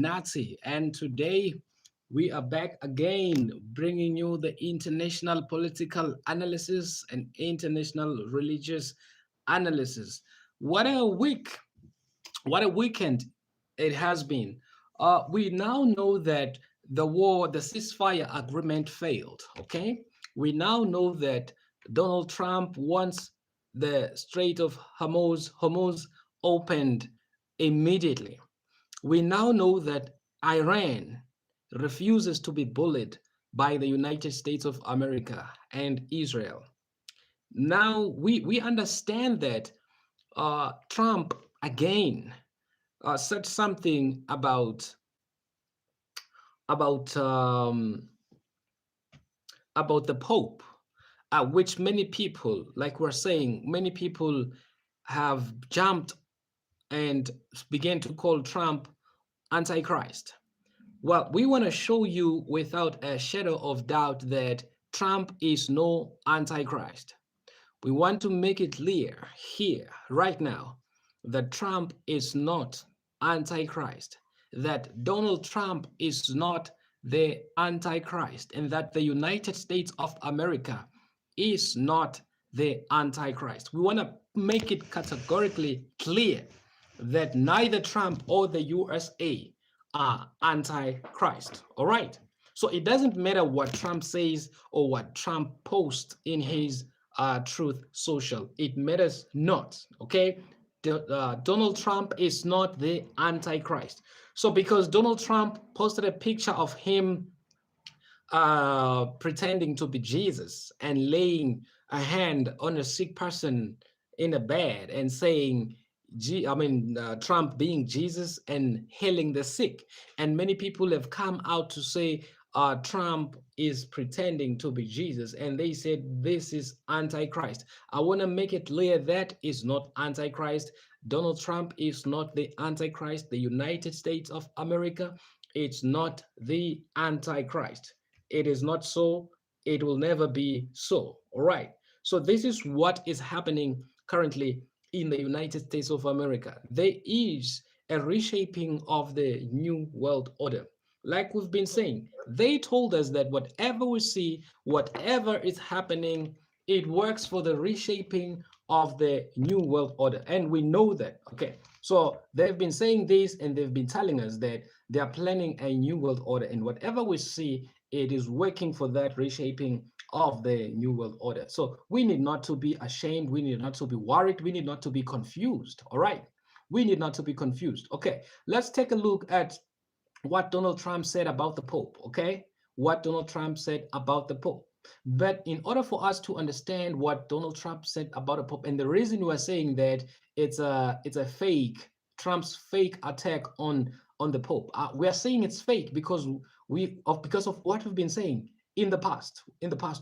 Nazi, and today we are back again bringing you the international political analysis and international religious analysis. What a week, what a weekend it has been. We now know that the ceasefire agreement failed. Okay, we now know that Donald Trump wants the Strait of Hormuz opened immediately. We now know that Iran refuses to be bullied by the United States of America and Israel. Now we understand that Trump again said something about about the Pope, which many people, like we're saying, many people have jumped and began to call Trump antichrist. Well, we want to show you without a shadow of doubt that Trump is no antichrist. We want to make it clear here, right now, that Trump is not antichrist, that Donald Trump is not the antichrist, and that the United States of America is not the antichrist. We want to make it categorically clear that neither Trump or the USA are antichrist. All right. So it doesn't matter what Trump says or what Trump posts in his Truth Social. It matters not. Okay. Donald Trump is not the antichrist. So because Donald Trump posted a picture of him pretending to be Jesus and laying a hand on a sick person in a bed and saying, Trump being Jesus and healing the sick. And many people have come out to say Trump is pretending to be Jesus, and they said this is Antichrist. I want to make it clear that is not Antichrist. Donald Trump is not the Antichrist. The United States of America, it's not the Antichrist. It is not so. It will never be so. All right. So this is what is happening currently in the United States of America. There is a reshaping of the new world order. Like we've been saying, they told us that whatever we see, whatever is happening, it works for the reshaping of the new world order. And we know that. Okay. So they've been saying this and they've been telling us that they are planning a new world order. And whatever we see, it is working for that reshaping of the new world order. So we need not to be ashamed. We need not to be worried. We need not to be confused. All right. We need not to be confused. Okay. Let's take a look at what Donald Trump said about the Pope. Okay. What Donald Trump said about the Pope. But in order for us to understand what Donald Trump said about the Pope, and the reason we're saying that it's a fake, Trump's fake attack on the Pope, we are saying it's fake because because of what we've been saying in the past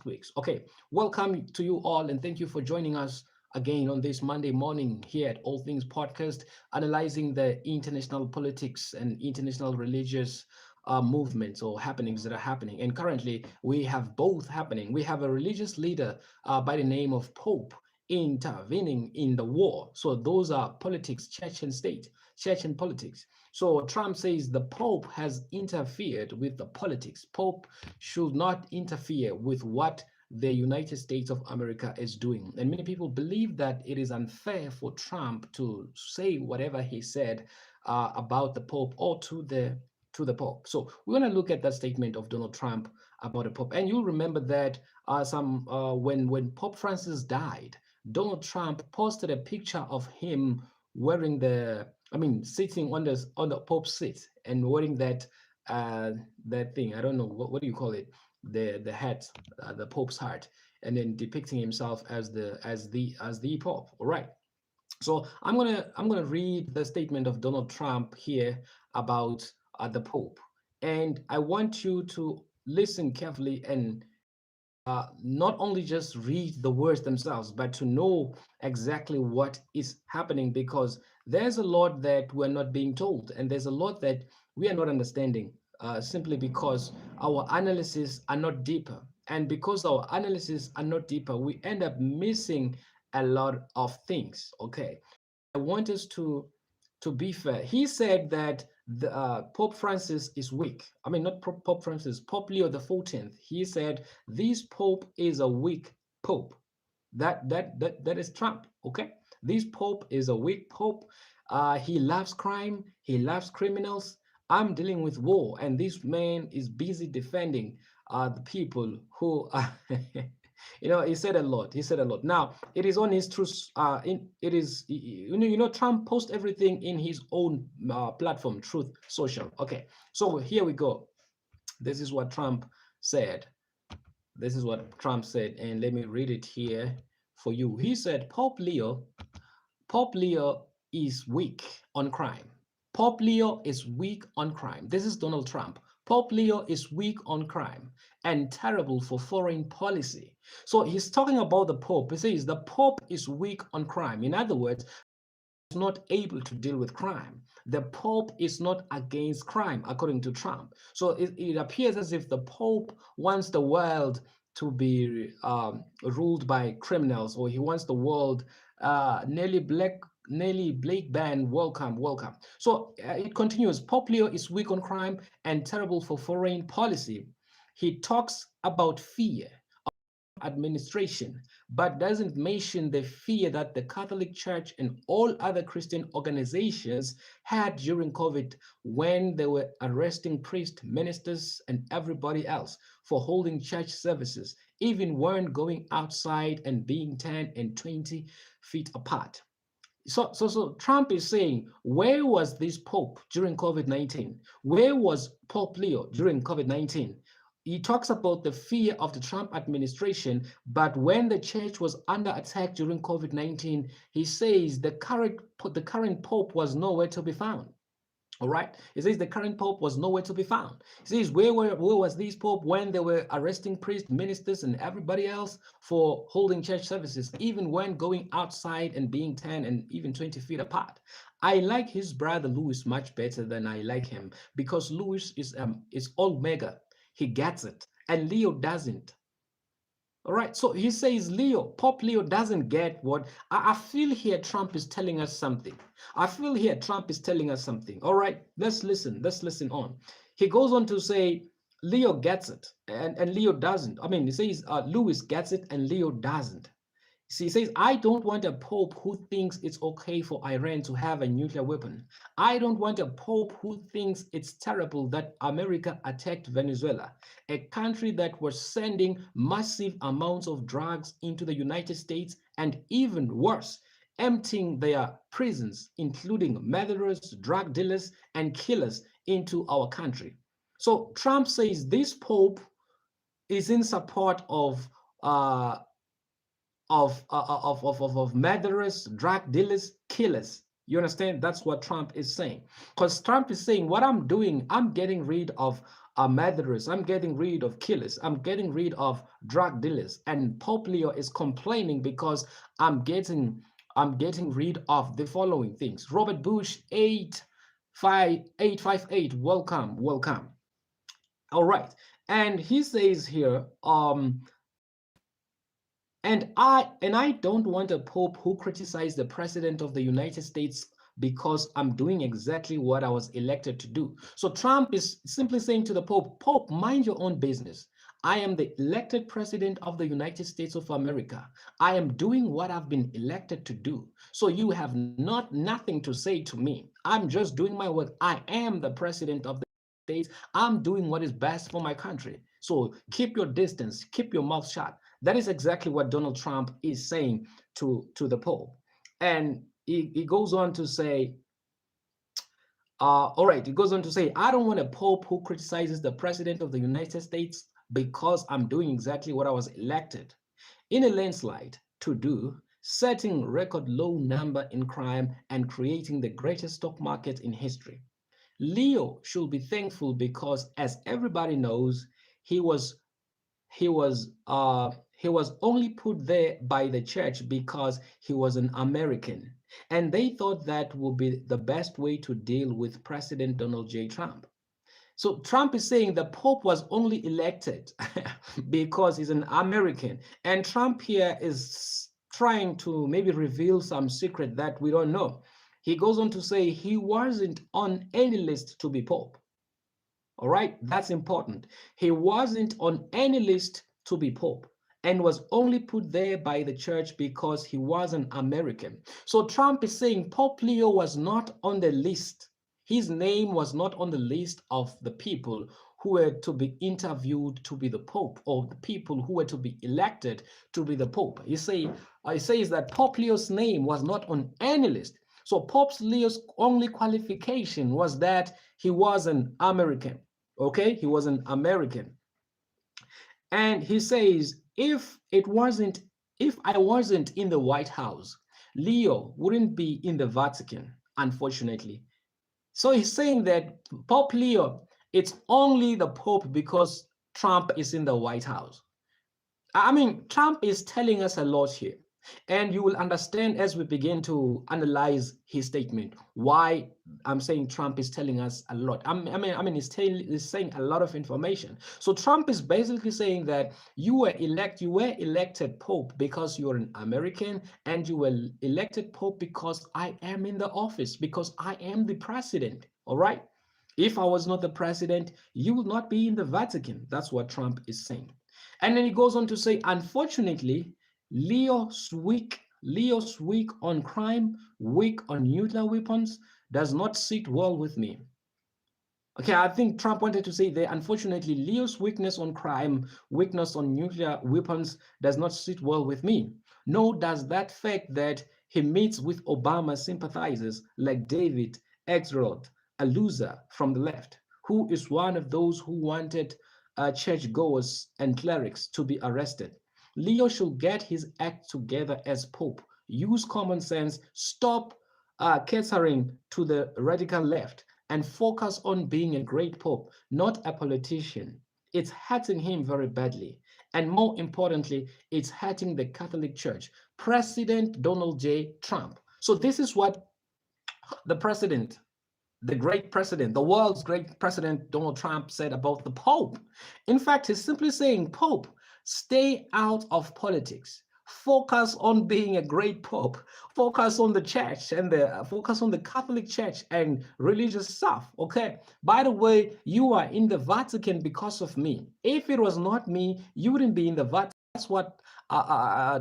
weeks. Okay, welcome to you all, and thank you for joining us again on this Monday morning here at All Things Podcast, analyzing the international politics and international religious movements or happenings that are happening. And currently, we have both happening. We have a religious leader by the name of Pope intervening in the war. So those are politics, church and state, church and politics. So Trump says the Pope has interfered with the politics. Pope should not interfere with what the United States of America is doing. And many people believe that it is unfair for Trump to say whatever he said about the Pope or to the Pope. So we're going to look at that statement of Donald Trump about the Pope. And you'll remember that when Pope Francis died, Donald Trump posted a picture of him wearing sitting on the Pope's seat and wearing that thing. I don't know what do you call it, the hat, the Pope's hat, and then depicting himself as the Pope. All right. So I'm gonna read the statement of Donald Trump here about the Pope, and I want you to listen carefully and not only just read the words themselves, but to know exactly what is happening, because there's a lot that we're not being told, and there's a lot that we are not understanding simply because our analyses are not deeper. And because our analyses are not deeper, we end up missing a lot of things. Okay. I want us to be fair. He said that Pope Francis is weak. I mean, not Pope Francis, Pope Leo the 14th. He said this Pope is a weak Pope. That is Trump. Okay, this Pope is a weak Pope. He loves crime. He loves criminals. I'm dealing with war, and this man is busy defending the people who he said a lot. He said a lot. Now it is on his truth. It is Trump posts everything in his own platform, Truth Social. Okay, so here we go. This is what Trump said. This is what Trump said, and let me read it here for you. He said, Pope Leo is weak on crime. Pope Leo is weak on crime. This is Donald Trump. Pope Leo is weak on crime and terrible for foreign policy. So he's talking about the Pope. He says the Pope is weak on crime. In other words, not able to deal with crime. The Pope is not against crime, according to Trump. So it appears as if the Pope wants the world to be ruled by criminals, or he wants the world Nelly Blake ban, welcome. So it continues. Pope Leo is weak on crime and terrible for foreign policy. He talks about fear administration, but doesn't mention the fear that the Catholic Church and all other Christian organizations had during COVID when they were arresting priests, ministers, and everybody else for holding church services, even weren't going outside and being 10 and 20 feet apart. So Trump is saying, where was this Pope during COVID-19? Where was Pope Leo during COVID-19? He talks about the fear of the Trump administration, but when the church was under attack during COVID-19, he says the current Pope was nowhere to be found. All right. He says the current Pope was nowhere to be found. He says, where was this Pope when they were arresting priests, ministers, and everybody else for holding church services, even when going outside and being 10 and even 20 feet apart? I like his brother Louis much better than I like him, because Louis is all mega. He gets it, and Leo doesn't. All right, so he says Pope Leo doesn't get what I feel here. Trump is telling us something. I feel here Trump is telling us something. All right, let's listen on. He goes on to say Leo gets it, and Leo doesn't. I mean, he says Louis gets it and Leo doesn't. He says, I don't want a pope who thinks it's okay for Iran to have a nuclear weapon. I don't want a pope who thinks it's terrible that America attacked Venezuela, a country that was sending massive amounts of drugs into the United States, and even worse, emptying their prisons, including murderers, drug dealers, and killers, into our country. So Trump says this pope is in support of murderers, drug dealers, killers. You understand? That's what Trump is saying. Because Trump is saying, what I'm doing, I'm getting rid of murderers, I'm getting rid of killers, I'm getting rid of drug dealers. And Pope Leo is complaining because I'm getting rid of the following things. Robert Bush 858, welcome. All right. And he says here, and I don't want a pope who criticizes the president of the United States because I'm doing exactly what I was elected to do. So Trump is simply saying to the Pope, mind your own business. I am the elected president of the United States of America. I am doing what I've been elected to do. So you have nothing to say to me. I'm just doing my work. I am the president of the States. I'm doing what is best for my country. So keep your distance, keep your mouth shut. That is exactly what Donald Trump is saying to the Pope. And he goes on to say, all right, he goes on to say, I don't want a Pope who criticizes the president of the United States because I'm doing exactly what I was elected in a landslide to do, setting record low number in crime and creating the greatest stock market in history. Leo should be thankful because, as everybody knows, he was only put there by the church because he was an American, and they thought that would be the best way to deal with President Donald J. Trump. So Trump is saying the Pope was only elected because he's an American, and Trump here is trying to maybe reveal some secret that we don't know. He goes on to say he wasn't on any list to be Pope. All right, that's important. He wasn't on any list to be Pope and was only put there by the church because he was an American. So Trump is saying Pope Leo was not on the list. His name was not on the list of the people who were to be interviewed to be the Pope, or the people who were to be elected to be the Pope. He says that Pope Leo's name was not on any list. So Pope Leo's only qualification was that he was an American. Okay, he was an American. And he says, if I wasn't in the White House, Leo wouldn't be in the Vatican, unfortunately. So he's saying that Pope Leo, it's only the Pope because Trump is in the White House. I mean, Trump is telling us a lot here. And you will understand as we begin to analyze his statement why I'm saying Trump is telling us a lot. He's saying a lot of information. So Trump is basically saying that you were elected Pope because you're an American, and you were elected Pope because I am in the office, because I am the president. All right. If I was not the president, you would not be in the Vatican. That's what Trump is saying. And then he goes on to say, unfortunately, Leo's weak on crime, weak on nuclear weapons, does not sit well with me. Okay, I think Trump wanted to say there, unfortunately, Leo's weakness on crime, weakness on nuclear weapons does not sit well with me. Nor does that fact that he meets with Obama sympathizers like David Axelrod, a loser from the left, who is one of those who wanted churchgoers and clerics to be arrested. Leo should get his act together as Pope, use common sense, stop catering to the radical left, and focus on being a great Pope, not a politician. It's hurting him very badly. And more importantly, it's hurting the Catholic Church. President Donald J. Trump. So this is what the president, the great president, the world's great president, Donald Trump, said about the Pope. In fact, he's simply saying, Pope, stay out of politics. Focus on being a great Pope. Focus on the church and focus on the Catholic Church and religious stuff. Okay. By the way, you are in the Vatican because of me. If it was not me, you wouldn't be in the Vatican. That's what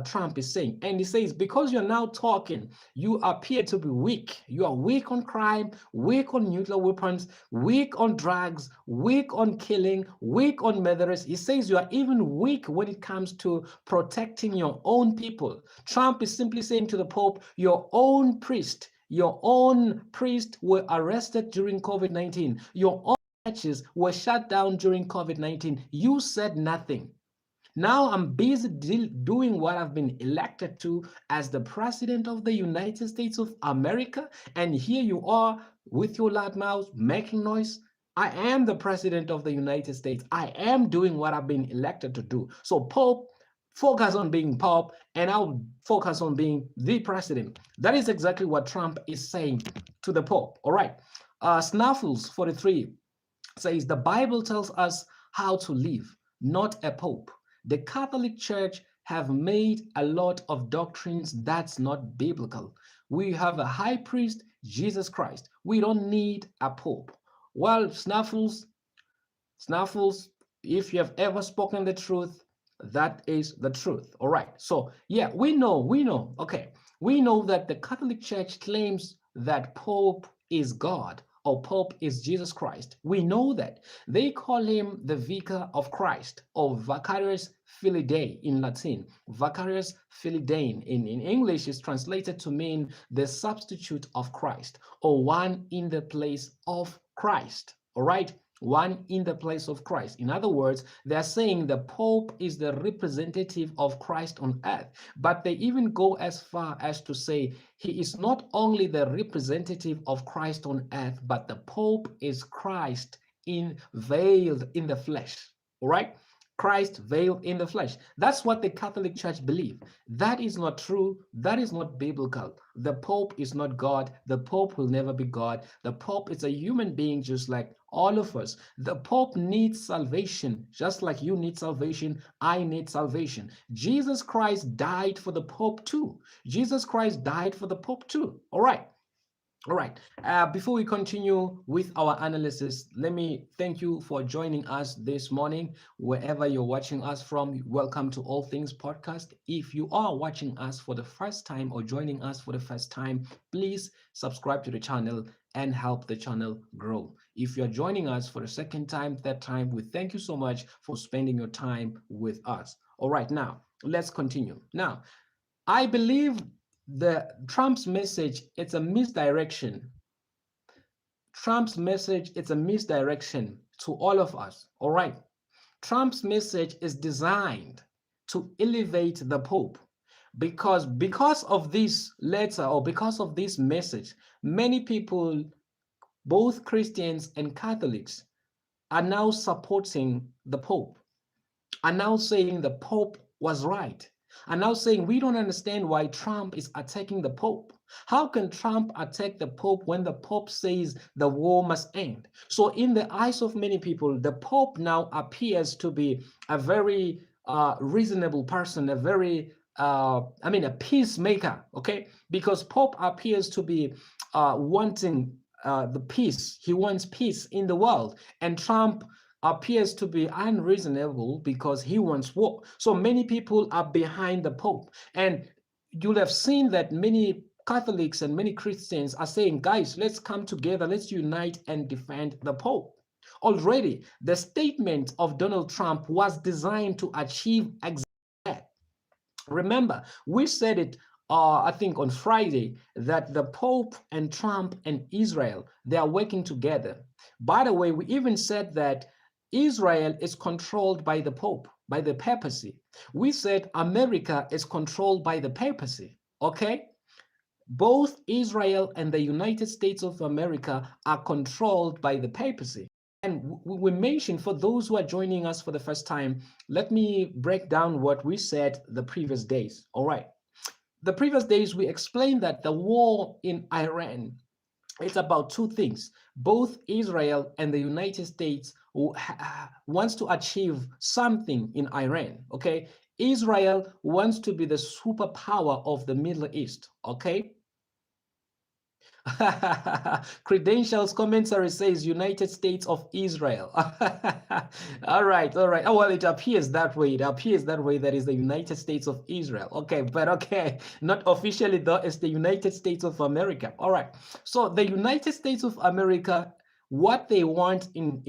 Trump is saying. And he says, because you're now talking, you appear to be weak. You are weak on crime, weak on nuclear weapons, weak on drugs, weak on killing, weak on murderers. He says you are even weak when it comes to protecting your own people. Trump is simply saying to the Pope, your own priest were arrested during COVID-19. Your own churches were shut down during COVID-19. You said nothing. Now I'm busy doing what I've been elected to as the president of the United States of America. And here you are with your loud mouth making noise. I am the president of the United States. I am doing what I've been elected to do. So Pope, focus on being Pope, and I'll focus on being the president. That is exactly what Trump is saying to the Pope. All right. Snuffles 43 says the Bible tells us how to live, not a Pope. The Catholic Church have made a lot of doctrines that's not biblical. We have a high priest, Jesus Christ. We don't need a Pope. Well, Snuffles, if you have ever spoken the truth, that is the truth. All right. So yeah, we know. Okay. We know that the Catholic Church claims that Pope is God, or Pope is Jesus Christ. We know that. They call him the Vicar of Christ, or Vicarius Filii Dei in Latin. Vicarius Filii Dei in English is translated to mean the substitute of Christ, or one in the place of Christ. All right? One in the place of Christ. In other words, they're saying the Pope is the representative of Christ on earth, but they even go as far as to say he is not only the representative of Christ on earth, but the Pope is Christ veiled in the flesh. All right? Christ veiled in the flesh. That's what the Catholic Church believes. That is not true. That is not biblical. The Pope is not God. The Pope will never be God. The Pope is a human being just like all of us. The Pope needs salvation, just like you need salvation. I need salvation. Jesus Christ died for the Pope too. Jesus Christ died for the Pope too. All right. All right. Before we continue with our analysis, let me thank you for joining us this morning. Wherever you're watching us from, welcome to All Things Podcast. If you are watching us for the first time or joining us for the first time, please subscribe to the channel and help the channel grow. If you're joining us for the second time, third time, we thank you so much for spending your time with us. All right, now let's continue. Now, I believe the Trump's message, it's a misdirection. Trump's message, it's a misdirection to all of us. All right. Trump's message is designed to elevate the Pope because of this letter or because of this message, many people, both Christians and Catholics, are now supporting the Pope, are now saying the Pope was right, are now saying we don't understand why Trump is attacking the Pope. How can Trump attack the Pope when the Pope says the war must end? So, in the eyes of many people, the Pope now appears to be a very reasonable person, a very a peacemaker, okay? Because Pope appears to be wanting the peace. He wants peace in the world. And Trump appears to be unreasonable because he wants war. So many people are behind the Pope. And you'll have seen that many Catholics and many Christians are saying, guys, let's come together, let's unite and defend the Pope. Already, the statement of Donald Trump was designed to achieve exactly that. Remember, we said it, I think, on Friday, that the Pope and Trump and Israel, they are working together. By the way, we even said that Israel is controlled by the Pope, by the papacy. We said America is controlled by the papacy, okay? Both Israel and the United States of America are controlled by the papacy. And we mentioned, for those who are joining us for the first time, let me break down what we said the previous days. All right. The previous days, we explained that the war in Iran, it's about two things. Both Israel and the United States wants to achieve something in Iran, okay? Israel wants to be the superpower of the Middle East, okay? Credentials commentary says United States of Israel. All right, all right. Oh, well, it appears that way. It appears that way. That is the United States of Israel. Okay, but okay, not officially though. It's the United States of America. All right. So the United States of America, what they want in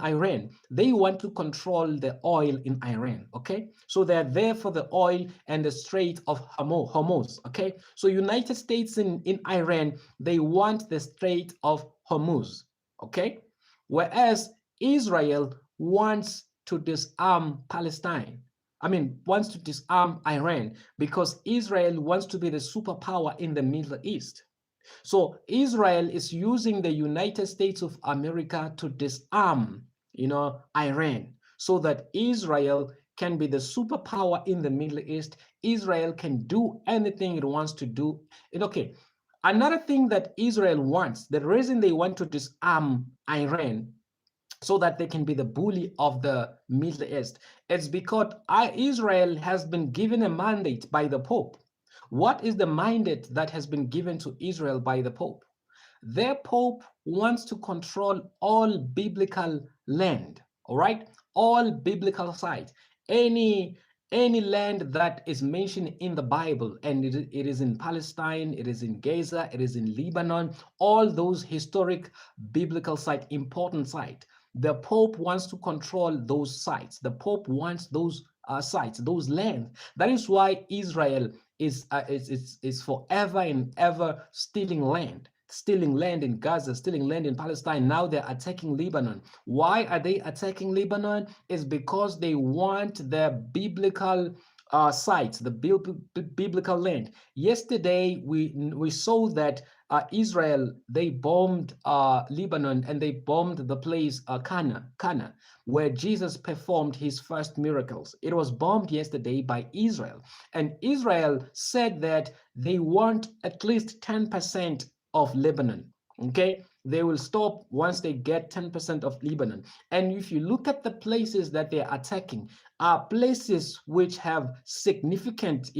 Iran, they want to control the oil in Iran. Okay, so they're there for the oil and the Strait of Hormuz. Okay, so United States in Iran, they want the Strait of Hormuz. Okay, whereas Israel wants to disarm Palestine. I mean, wants to disarm Iran because Israel wants to be the superpower in the Middle East. So Israel is using the United States of America to disarm, Iran, so that Israel can be the superpower in the Middle East. Israel can do anything it wants to do. And okay, another thing that Israel wants, the reason they want to disarm Iran so that they can be the bully of the Middle East, it's because Israel has been given a mandate by the Pope. What is the mandate that has been given to Israel by the Pope? Their Pope wants to control all biblical land, all right? All biblical sites. Any land that is mentioned in the Bible, and it is in Palestine, it is in Gaza, it is in Lebanon, all those historic biblical sites, important sites. The Pope wants to control those sites. The Pope wants those sites, those lands. That is why Israel is forever and ever stealing land in Gaza, stealing land in Palestine. Now they're attacking Lebanon. Why are they attacking Lebanon? It's because they want their biblical sites, the biblical land. Yesterday, we saw that Israel, they bombed Lebanon, and they bombed the place Cana, where Jesus performed his first miracles. It was bombed yesterday by Israel. And Israel said that they want at least 10% of Lebanon. Okay, they will stop once they get 10% of Lebanon. And if you look at the places that they're attacking, are places which have significant,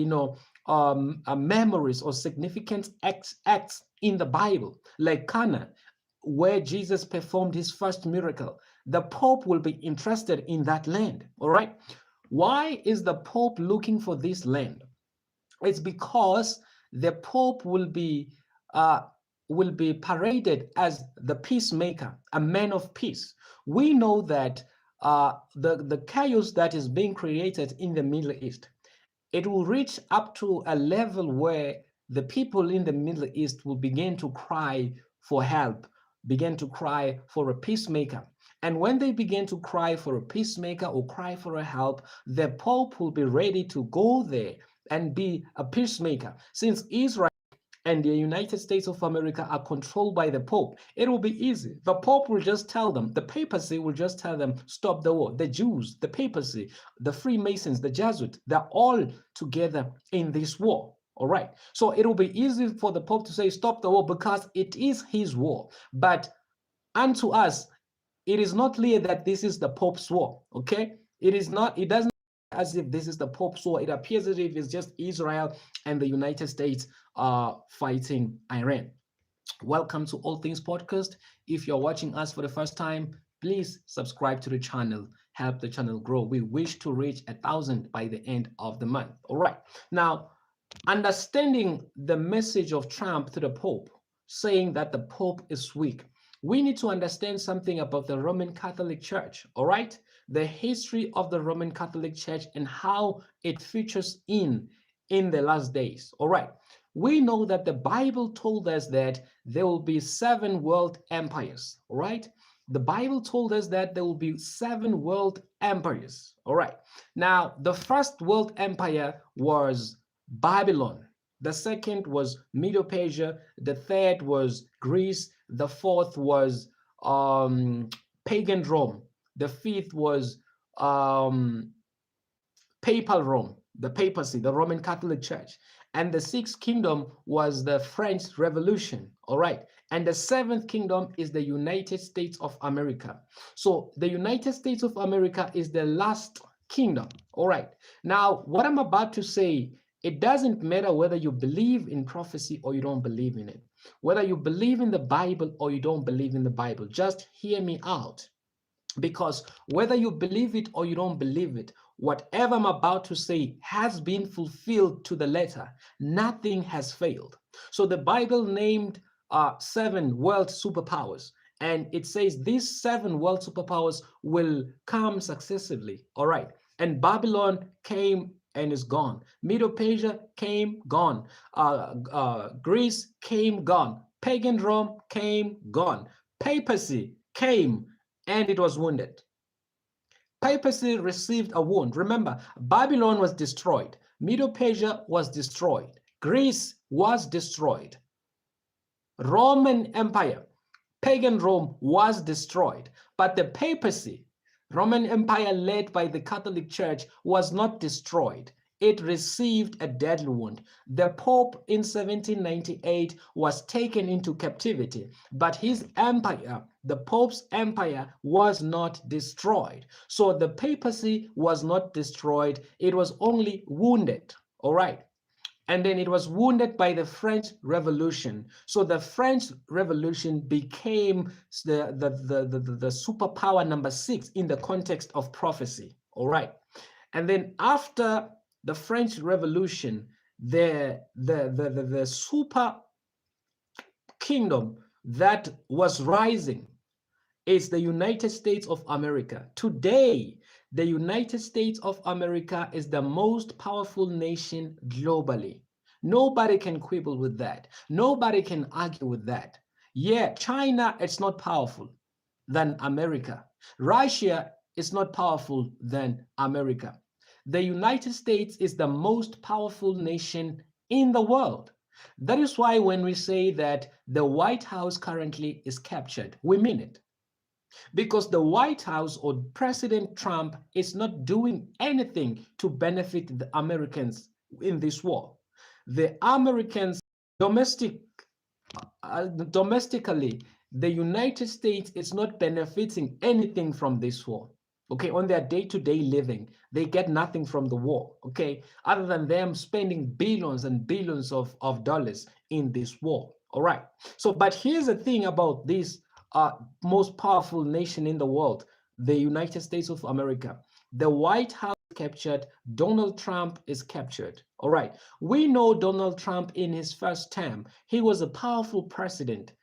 memories or significant acts in the Bible, like Cana, where Jesus performed his first miracle. The Pope will be interested in that land. All right. Why is the Pope looking for this land? It's because the Pope will be paraded as the peacemaker, a man of peace. We know that the chaos that is being created in the Middle East, it will reach up to a level where the people in the Middle East will begin to cry for help, begin to cry for a peacemaker. And when they begin to cry for a peacemaker or cry for a help, the Pope will be ready to go there and be a peacemaker. Since Israel and the United States of America are controlled by the Pope, it will be easy. The Pope will just tell them, the papacy will just tell them, stop the war. The Jews, the papacy, the Freemasons, the Jesuits, they're all together in this war. All right. So it will be easy for the Pope to say, stop the war, because it is his war. But unto us, it is not clear that this is the Pope's war. Okay. It is not, it doesn't as if this is the Pope's war. It appears as if it's just Israel and the United States fighting Iran. Welcome to All Things Podcast. If you're watching us for the first time, please subscribe to the channel. Help the channel grow. We wish to reach 1,000 by the end of the month. All right. Now, understanding the message of Trump to the Pope, saying that the Pope is weak, we need to understand something about the Roman Catholic Church. All right. The history of the Roman Catholic Church and how it features in the last days. All right. We know that the Bible told us that there will be 7 world empires. All right. The Bible told us that there will be 7 world empires. All right. Now, the first world empire was Babylon. The second was Medo-Persia. The third was Greece. The fourth was pagan Rome. The fifth was papal Rome, the papacy, the Roman Catholic Church. And the sixth kingdom was the French Revolution. All right. And the seventh kingdom is the United States of America. So the United States of America is the last kingdom. All right. Now, what I'm about to say, it doesn't matter whether you believe in prophecy or you don't believe in it, whether you believe in the Bible or you don't believe in the Bible. Just hear me out. Because whether you believe it or you don't believe it, whatever I'm about to say has been fulfilled to the letter. Nothing has failed. So the Bible named 7 world superpowers, and it says these 7 world superpowers will come successively. All right. And Babylon came and is gone. Medo-Persia came, gone. Greece came, gone. Pagan Rome came, gone. Papacy came, and it was wounded. Papacy received a wound. Remember, Babylon was destroyed. Medo-Persia was destroyed. Greece was destroyed. Roman Empire, pagan Rome was destroyed. But the papacy, Roman Empire led by the Catholic Church, was not destroyed. It received a deadly wound. The Pope in 1798 was taken into captivity, but his empire, the Pope's empire, was not destroyed. So the papacy was not destroyed. It was only wounded. All right. And then it was wounded by the French Revolution. So the French Revolution became the superpower number 6 in the context of prophecy. All right. And then after the French Revolution, the super kingdom that was rising is the United States of America. Today, the United States of America is the most powerful nation globally. Nobody can quibble with that. Nobody can argue with that. Yeah, China, it's not powerful than America. Russia is not powerful than America. The United States is the most powerful nation in the world. That is why when we say that the White House currently is captured, we mean it. Because the White House or President Trump is not doing anything to benefit the Americans in this war. The Americans domestically, the United States is not benefiting anything from this war. Okay, on their day-to-day living, they get nothing from the war, okay, other than them spending billions and billions of dollars in this war. All right. So, but here's the thing about this most powerful nation in the world, the United States of America. The White House is captured, Donald Trump is captured. All right. We know Donald Trump in his first term, he was a powerful president.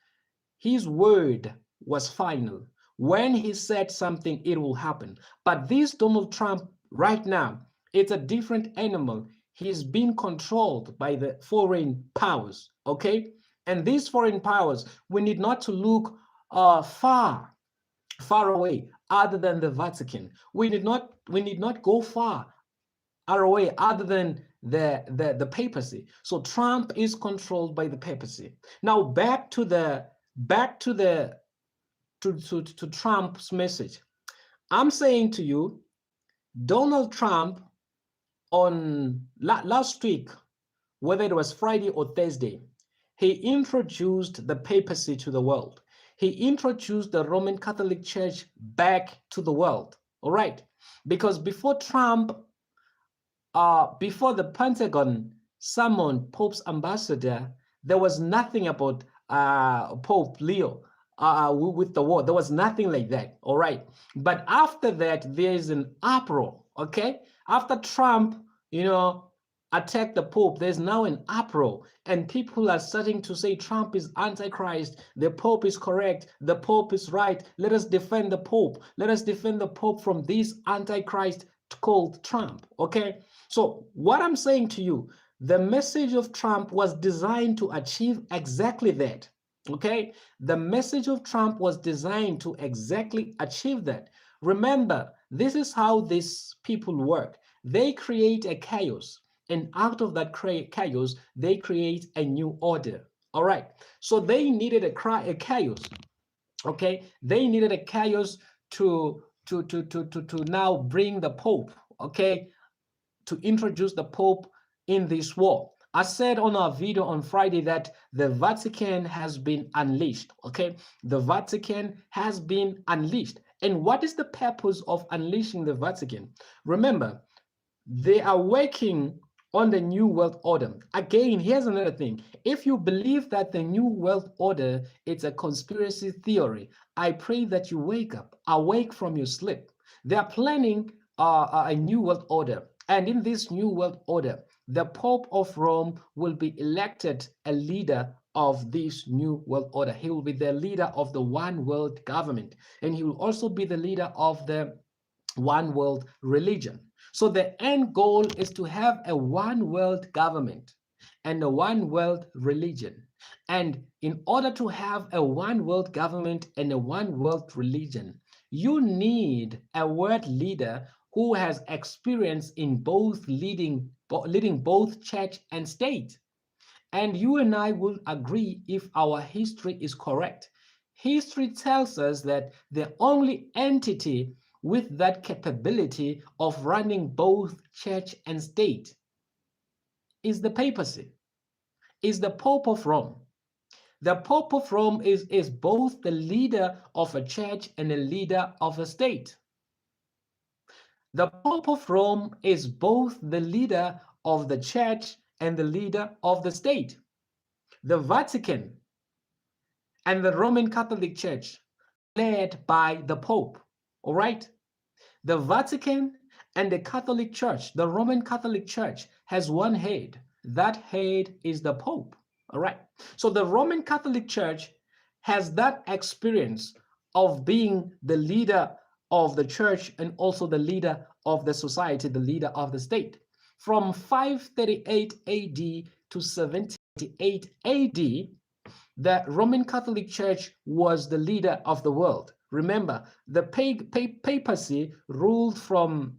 His word was final. When he said something, it will happen. But this Donald Trump right now, it's a different animal. He's being controlled by the foreign powers, okay? And these foreign powers, we need not to look far away other than the Vatican. We need not go far away other than the papacy. So Trump is controlled by the papacy. Now back to Trump's message. I'm saying to you, Donald Trump on last week, whether it was Friday or Thursday, he introduced the papacy to the world. He introduced the Roman Catholic Church back to the world. All right, because before Trump, before the Pentagon summoned Pope's ambassador, there was nothing about Pope Leo with the war. There was nothing like that. All right. But after that, there is an uproar. Okay. After Trump, attacked the Pope, there's now an uproar. And people are starting to say Trump is antichrist. The Pope is correct. The Pope is right. Let us defend the Pope. Let us defend the Pope from this antichrist called Trump. Okay. So what I'm saying to you, the message of Trump was designed to achieve exactly that. Okay, the message of Trump was designed to exactly achieve that. Remember, this is how these people work. They create a chaos, and out of that chaos, they create a new order. All right, so they needed a chaos. Okay, they needed a chaos to now bring the Pope. Okay, to introduce the Pope in this war. I said on our video on Friday that the Vatican has been unleashed, okay? The Vatican has been unleashed. And what is the purpose of unleashing the Vatican? Remember, they are working on the New World Order. Again, here's another thing. If you believe that the New World Order is a conspiracy theory, I pray that you wake up, awake from your sleep. They are planning a New World Order. And in this New World Order, the Pope of Rome will be elected a leader of this New World Order. He will be the leader of the one world government, and he will also be the leader of the one world religion. So the end goal is to have a one world government and a one world religion. And in order to have a one world government and a one world religion, you need a world leader who has experience in both leading both church and state. And you and I will agree if our history is correct. History tells us that the only entity with that capability of running both church and state is the papacy, is the Pope of Rome. The Pope of Rome is both the leader of a church and a leader of a state. The Pope of Rome is both the leader of the church and the leader of the state. The Vatican and the Roman Catholic Church, led by the Pope. All right? The Vatican and the Catholic Church, the Roman Catholic Church, has one head. That head is the Pope. All right? So the Roman Catholic Church has that experience of being the leader of the church and also the leader of the society, the leader of the state. From 538 AD to 788 AD, the Roman Catholic Church was the leader of the world. Remember, the papacy ruled from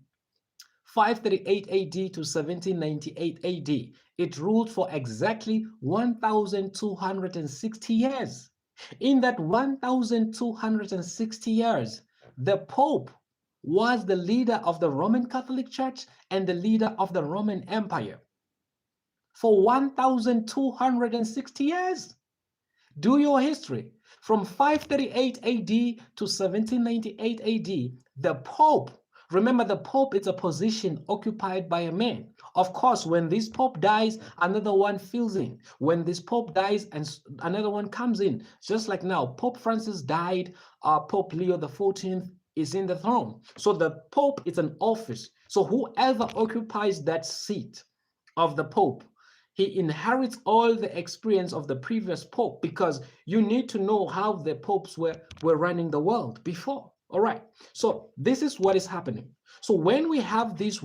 538 AD to 1798 AD. It ruled for exactly 1,260 years. In that 1,260 years, the Pope was the leader of the Roman Catholic Church and the leader of the Roman Empire. For 1,260 years. Do your history. From 538 AD to 1798 AD, the Pope, remember the Pope is a position occupied by a man. Of course, when this Pope dies, another one fills in. When this Pope dies, and another one comes in. Just like now, Pope Francis died, Pope Leo the 14th is in the throne. So the Pope is an office. So whoever occupies that seat of the Pope, he inherits all the experience of the previous Pope, because you need to know how the popes were running the world before. All right. So this is what is happening. So when we have this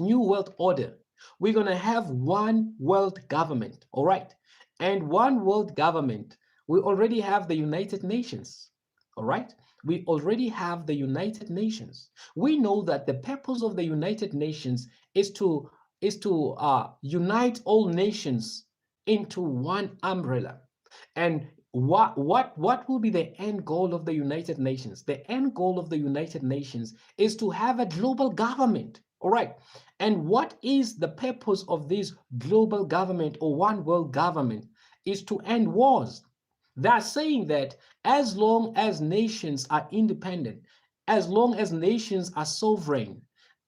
new world order, we're going to have one world government. All right. And one world government, we already have the United Nations. All right. We already have the United Nations. We know that the purpose of the United Nations is to unite all nations into one umbrella. And what will be the end goal of the United Nations? The end goal of the United Nations is to have a global government. All right. And what is the purpose of this global government or one world government? Is to end wars. They're saying that as long as nations are independent, as long as nations are sovereign,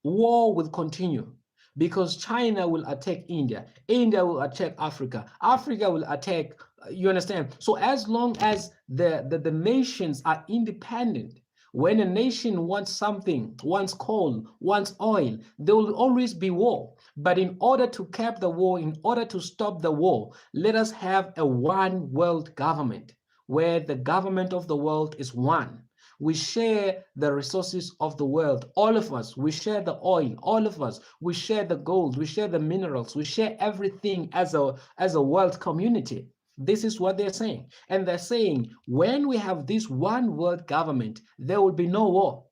war will continue, because China will attack India, India will attack Africa, Africa will attack, you understand? So as long as the nations are independent, when a nation wants something, wants coal, wants oil, there will always be war. But in order to cap the war, in order to stop the war, let us have a one world government where the government of the world is one. We share the resources of the world. All of us, we share the oil. All of us, we share the gold. We share the minerals. We share everything as a world community. This is what they're saying. And they're saying when we have this one world government, there will be no war.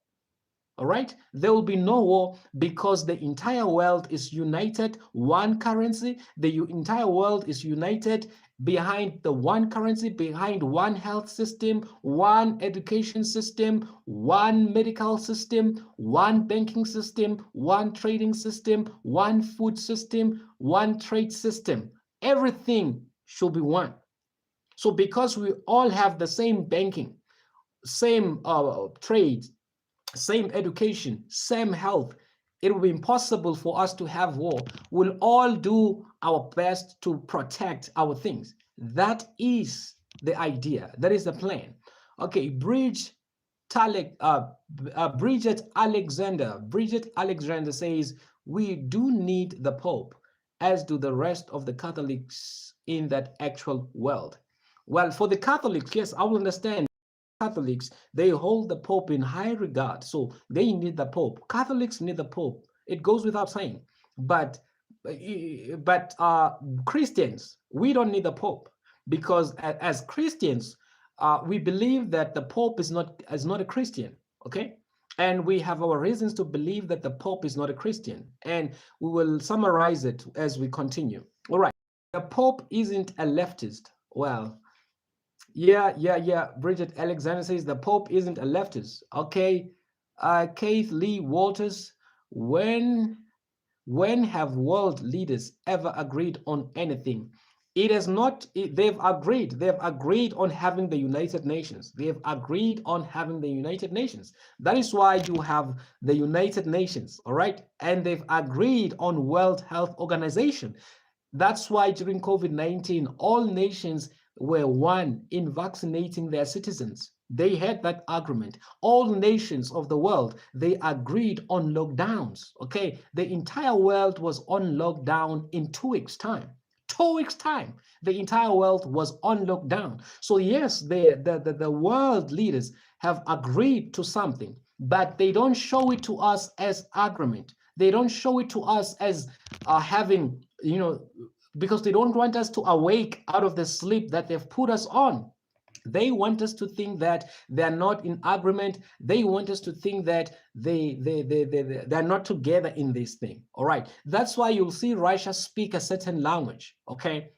All right, there will be no war, because the entire world is united, one currency. The entire world is united behind the one currency, behind one health system, one education system, one medical system, one banking system, one trading system, one food system, one trade system. Everything should be one. So because we all have the same banking, same trade, same education, same health, it will be impossible for us to have war. We'll all do our best to protect our things. That is the idea. That is the plan. Okay, Bridget Alexander says, we do need the Pope, as do the rest of the Catholics in that actual world. Well, for the Catholics, yes, I will understand. Catholics, they hold the Pope in high regard, so they need the Pope. Catholics need the Pope. It goes without saying. But Christians, we don't need the Pope, because as Christians, we believe that the Pope is not a Christian. Okay, and we have our reasons to believe that the Pope is not a Christian, and we will summarize it as we continue. All right, the Pope isn't a leftist. Well, yeah. Bridget Alexander says the Pope isn't a leftist. Okay. Keith Lee Walters, when have world leaders ever agreed on anything? It is not, they've agreed on having the United Nations. They've agreed on having the United Nations. That is why you have the United Nations, all right? And they've agreed on World Health Organization. That's why during COVID-19, all nations were one in vaccinating their citizens. They had that agreement. All nations of the world, they agreed on lockdowns, okay? The entire world was on lockdown in 2 weeks' time. 2 weeks' time, the entire world was on lockdown. So yes, the world leaders have agreed to something, but they don't show it to us as agreement. They don't show it to us as having, because they don't want us to awake out of the sleep that they've put us on. They want us to think that they're not in agreement. They want us to think that they're not together in this thing. All right. That's why you'll see Russia speak a certain language. Okay.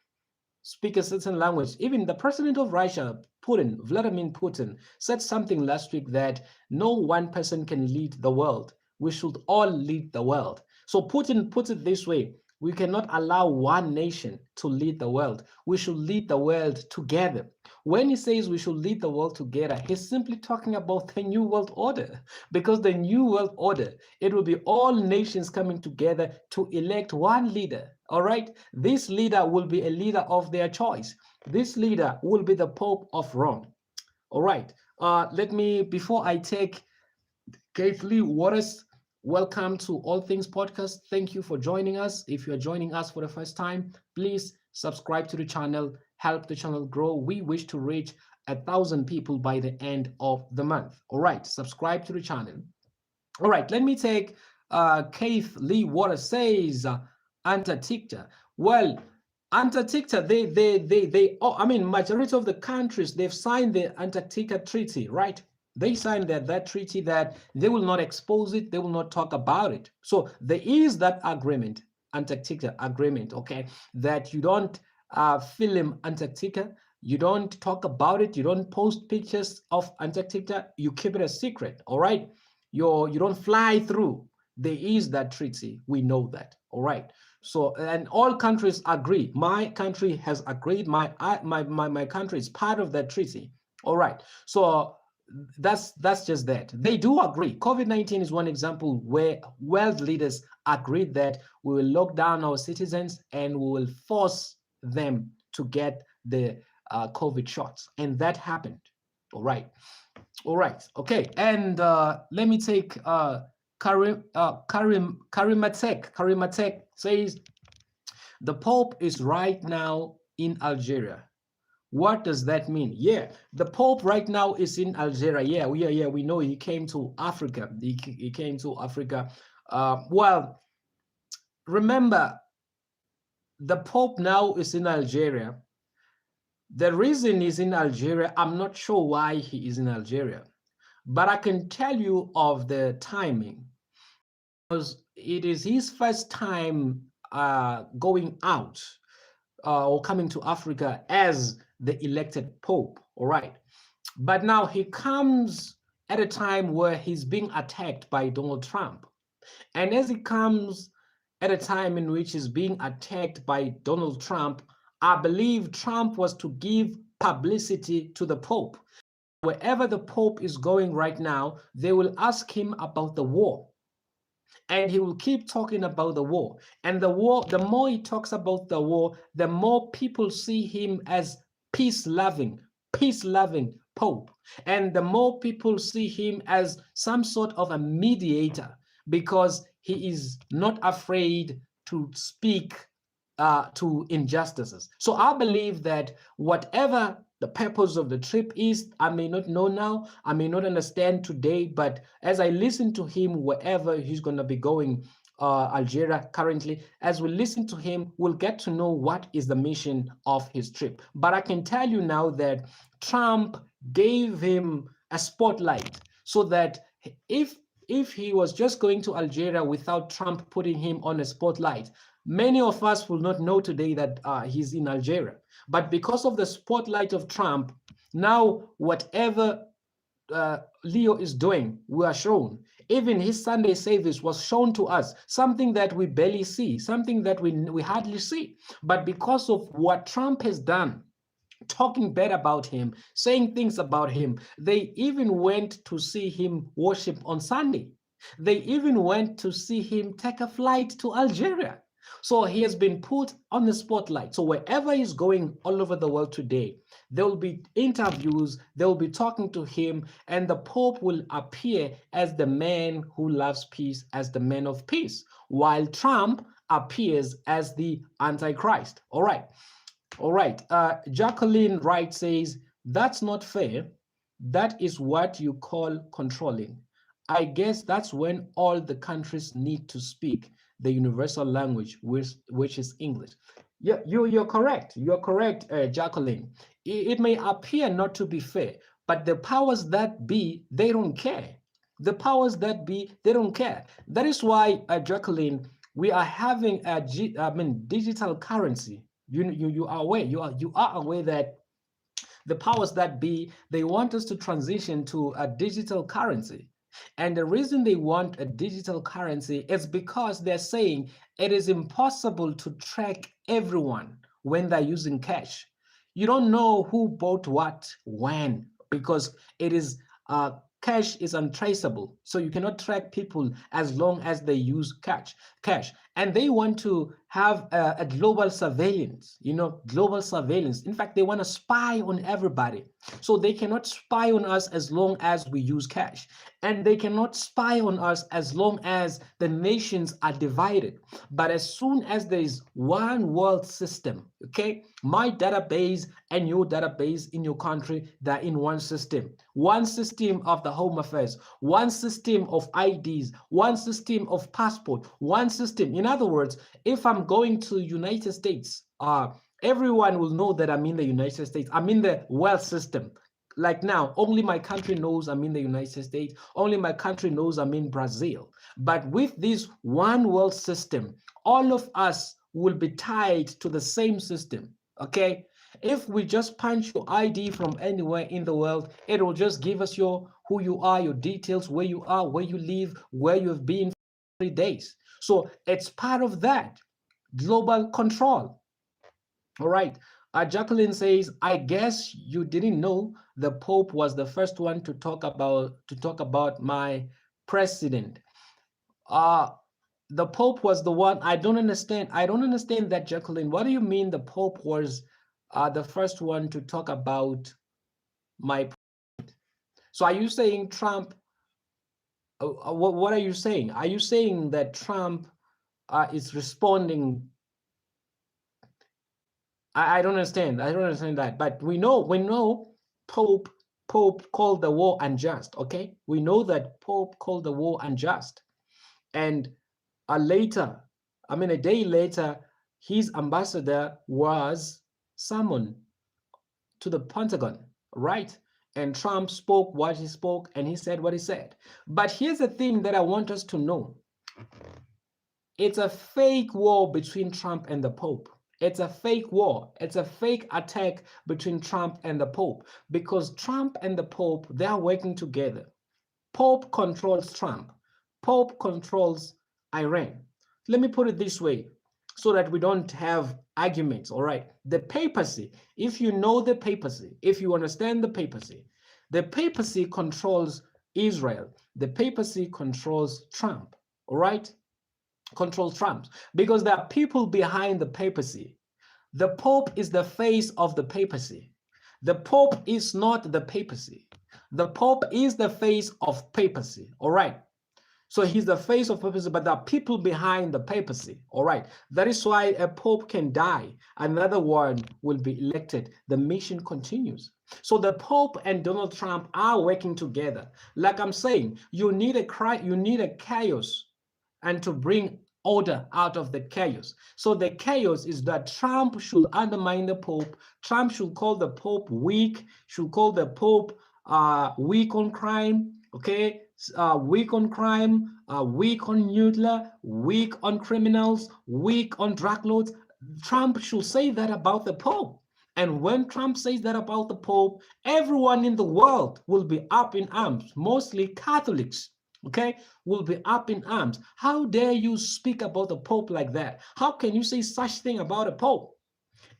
Speak a certain language. Even the president of Russia, Vladimir Putin, said something last week that no one person can lead the world. We should all lead the world. So Putin puts it this way: we cannot allow one nation to lead the world. We should lead the world together. When he says we should lead the world together, he's simply talking about the new world order, because the new world order, it will be all nations coming together to elect one leader. All right, this leader will be a leader of their choice. This leader will be the Pope of Rome. All right, let me, before I take Keith Lee Waters, welcome to All Things Podcast. Thank you for joining us. If you're joining us for the first time, please subscribe to the channel, help the channel grow. We wish to reach 1,000 people by the end of the month. All right, subscribe to the channel. All right, let me take Keith Lee Waters says Antarctica. Well, Antarctica, I mean, majority of the countries, they've signed the Antarctica Treaty, right? They signed that treaty that they will not expose it, they will not talk about it. So there is that agreement, Antarctica agreement, okay, that you don't film Antarctica, you don't talk about it, you don't post pictures of Antarctica, you keep it a secret, all right? You don't fly through. There is that treaty, we know that, all right? So, and all countries agree. My country has agreed. My country is part of that treaty. All right. So that's just that. They do agree. COVID-19 is one example where world leaders agreed that we will lock down our citizens and we will force them to get the COVID shots, and that happened. All right. All right. Okay. And let me take crimeThe says the Pope is right now in Algeria. What does that mean? Yeah, the Pope right now is in Algeria. Yeah, we know he came to Africa. He came to Africa. Well, remember, the Pope now is in Algeria. The reason he's in Algeria, I'm not sure why he is in Algeria, but I can tell you of the timing, because it is his first time going out or coming to Africa as the elected Pope, all right? But now he comes at a time where he's being attacked by Donald Trump. And as he comes at a time in which he's being attacked by Donald Trump, I believe Trump was to give publicity to the Pope. Wherever the Pope is going right now, they will ask him about the war. And he will keep talking about the war. And the war, the more he talks about the war, the more people see him as peace-loving Pope. And the more people see him as some sort of a mediator, because he is not afraid to speak to injustices. So I believe that whatever the purpose of the trip is, I may not know now, I may not understand today, but as I listen to him, wherever he's going to be going, Algeria currently, as we listen to him, we'll get to know what is the mission of his trip. But I can tell you now that Trump gave him a spotlight, so that if he was just going to Algeria without Trump putting him on a spotlight, many of us will not know today that he's in Algeria. But because of the spotlight of Trump, now whatever Leo is doing, we are shown. Even his Sunday service was shown to us, something that we barely see, something that we hardly see. But because of what Trump has done, talking bad about him, saying things about him, they even went to see him worship on Sunday. They even went to see him take a flight to Algeria. So he has been put on the spotlight. So wherever he's going all over the world today, there will be interviews, they will be talking to him, and the Pope will appear as the man who loves peace, as the man of peace, while Trump appears as the antichrist. All right. All right. Jacqueline Wright says, that's not fair. That is what you call controlling. I guess that's when all the countries need to speak the universal language, which is English. Yeah, you're correct. You're correct, Jacqueline. It may appear not to be fair, but the powers that be, they don't care. The powers that be, they don't care. That is why, Jacqueline, we are having a digital currency. You are aware. You are aware that the powers that be, they want us to transition to a digital currency. And the reason they want a digital currency is because they're saying it is impossible to track everyone when they're using cash. You don't know who bought what when, because it is cash is untraceable. So you cannot track people as long as they use cash. And they want to have a global surveillance, global surveillance. In fact, they want to spy on everybody. So they cannot spy on us as long as we use cash. And they cannot spy on us as long as the nations are divided. But as soon as there is one world system, okay, my database and your database in your country, they're in one system of the home affairs, one system of IDs, one system of passport, one system. In other words, if I'm going to United States, everyone will know that I'm in the United States. I'm in the world system. Like now, only my country knows I'm in the United States. Only my country knows I'm in Brazil. But with this one world system, all of us will be tied to the same system. Okay? If we just punch your ID from anywhere in the world, it will just give us who you are, your details, where you are, where you live, where you have been for 3 days. So it's part of that global control. All right. Jacqueline says, I guess you didn't know the Pope was the first one to talk about my president. The Pope was the one. I don't understand that, Jacqueline. What do you mean the Pope was the first one to talk about my? So are you saying Trump? What are you saying? Are you saying that Trump is responding? I don't understand. I don't understand that. But we know Pope called the war unjust. Okay, we know that Pope called the war unjust, and a day later, his ambassador was summoned to the Pentagon, right? And Trump spoke what he spoke, and he said what he said. But here's the thing that I want us to know: it's a fake war between Trump and the Pope. It's a fake war. It's a fake attack between Trump and the Pope, because Trump and the Pope, they are working together. Pope controls Trump. Pope controls Iran. Let me put it this way so that we don't have arguments, all right? The papacy, if you know the papacy, if you understand the papacy controls Israel. The papacy controls Trump, all right? Controls Trump, because there are people behind the papacy. The Pope is the face of the papacy. The Pope is not the papacy. The Pope is the face of papacy, all right? So he's the face of papacy, but there are people behind the papacy, all right? That is why a Pope can die, another one will be elected. The mission continues. So the Pope and Donald Trump are working together. Like I'm saying, you need a chaos, and to bring order out of the chaos. So the chaos is that Trump should undermine the Pope. Trump should call the Pope weak, should call the Pope weak on crime, okay? Weak on crime, weak on nuclear, weak on criminals, weak on drug lords. Trump should say that about the Pope. And when Trump says that about the Pope, everyone in the world will be up in arms, mostly Catholics, okay, will be up in arms. How dare you speak about the Pope like that? How can you say such thing about a Pope?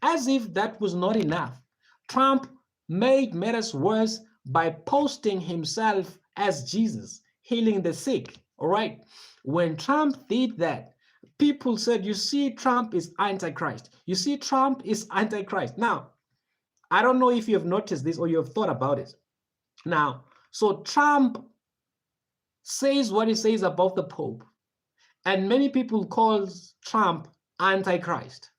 As if that was not enough, Trump made matters worse by posting himself as Jesus, healing the sick, all right? When Trump did that, people said, you see, Trump is antichrist. You see, Trump is antichrist. Now, I don't know if you have noticed this or you have thought about it. Now, so Trump says what he says about the Pope, and many people call Trump antichrist,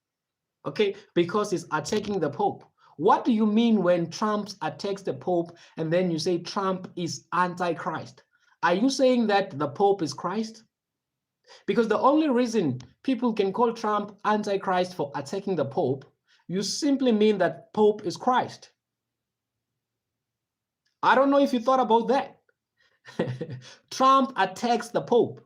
okay, because he's attacking the Pope. What do you mean when Trump attacks the Pope and then you say Trump is antichrist? Are you saying that the Pope is Christ? Because the only reason people can call Trump antichrist for attacking the Pope, you simply mean that Pope is Christ. I don't know if you thought about that. Trump attacks the Pope,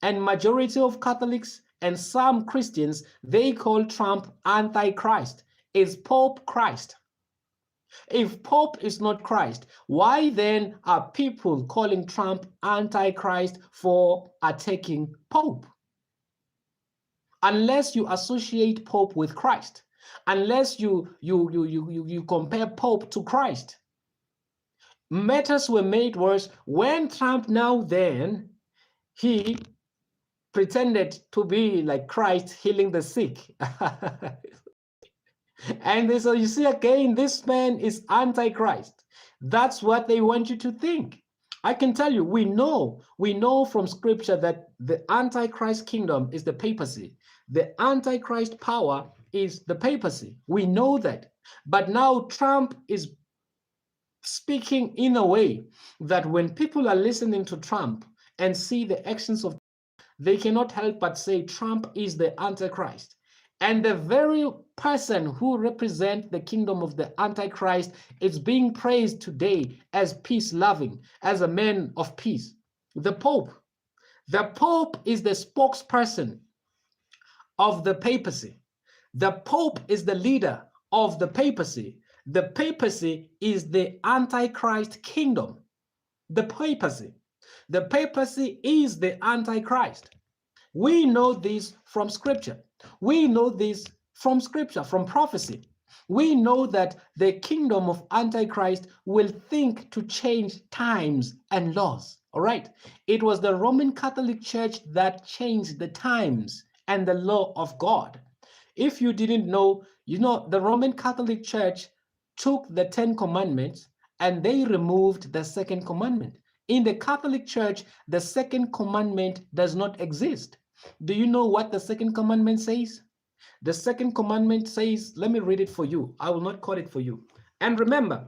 and majority of Catholics and some Christians, they call Trump antichrist. Is Pope Christ? If Pope is not Christ, why then are people calling Trump antichrist for attacking Pope? Unless you associate Pope with Christ. unless you compare Pope to Christ. Matters were made worse when Trump now then, he pretended to be like Christ healing the sick. And so you see again, this man is antichrist. That's what they want you to think. I can tell you, we know from scripture that the antichrist kingdom is the papacy. The antichrist power is the papacy. We know that. But now Trump is speaking in a way that when people are listening to Trump and see the actions of, they cannot help but say Trump is the antichrist. And the very person who represents the kingdom of the antichrist is being praised today as peace-loving, as a man of peace. The Pope. The Pope is the spokesperson of the papacy. The Pope is the leader of the papacy. The papacy is the antichrist kingdom. The papacy. The papacy is the antichrist. We know this from scripture. We know this from scripture, from prophecy. We know that the kingdom of antichrist will think to change times and laws. All right. It was the Roman Catholic Church that changed the times and the law of God. If you didn't know, you know, the Roman Catholic Church took the 10 commandments and they removed the second commandment. In the Catholic Church, the second commandment does not exist. Do you know what the second commandment says? The second commandment says, let me read it for you. I will not quote it for you. And remember,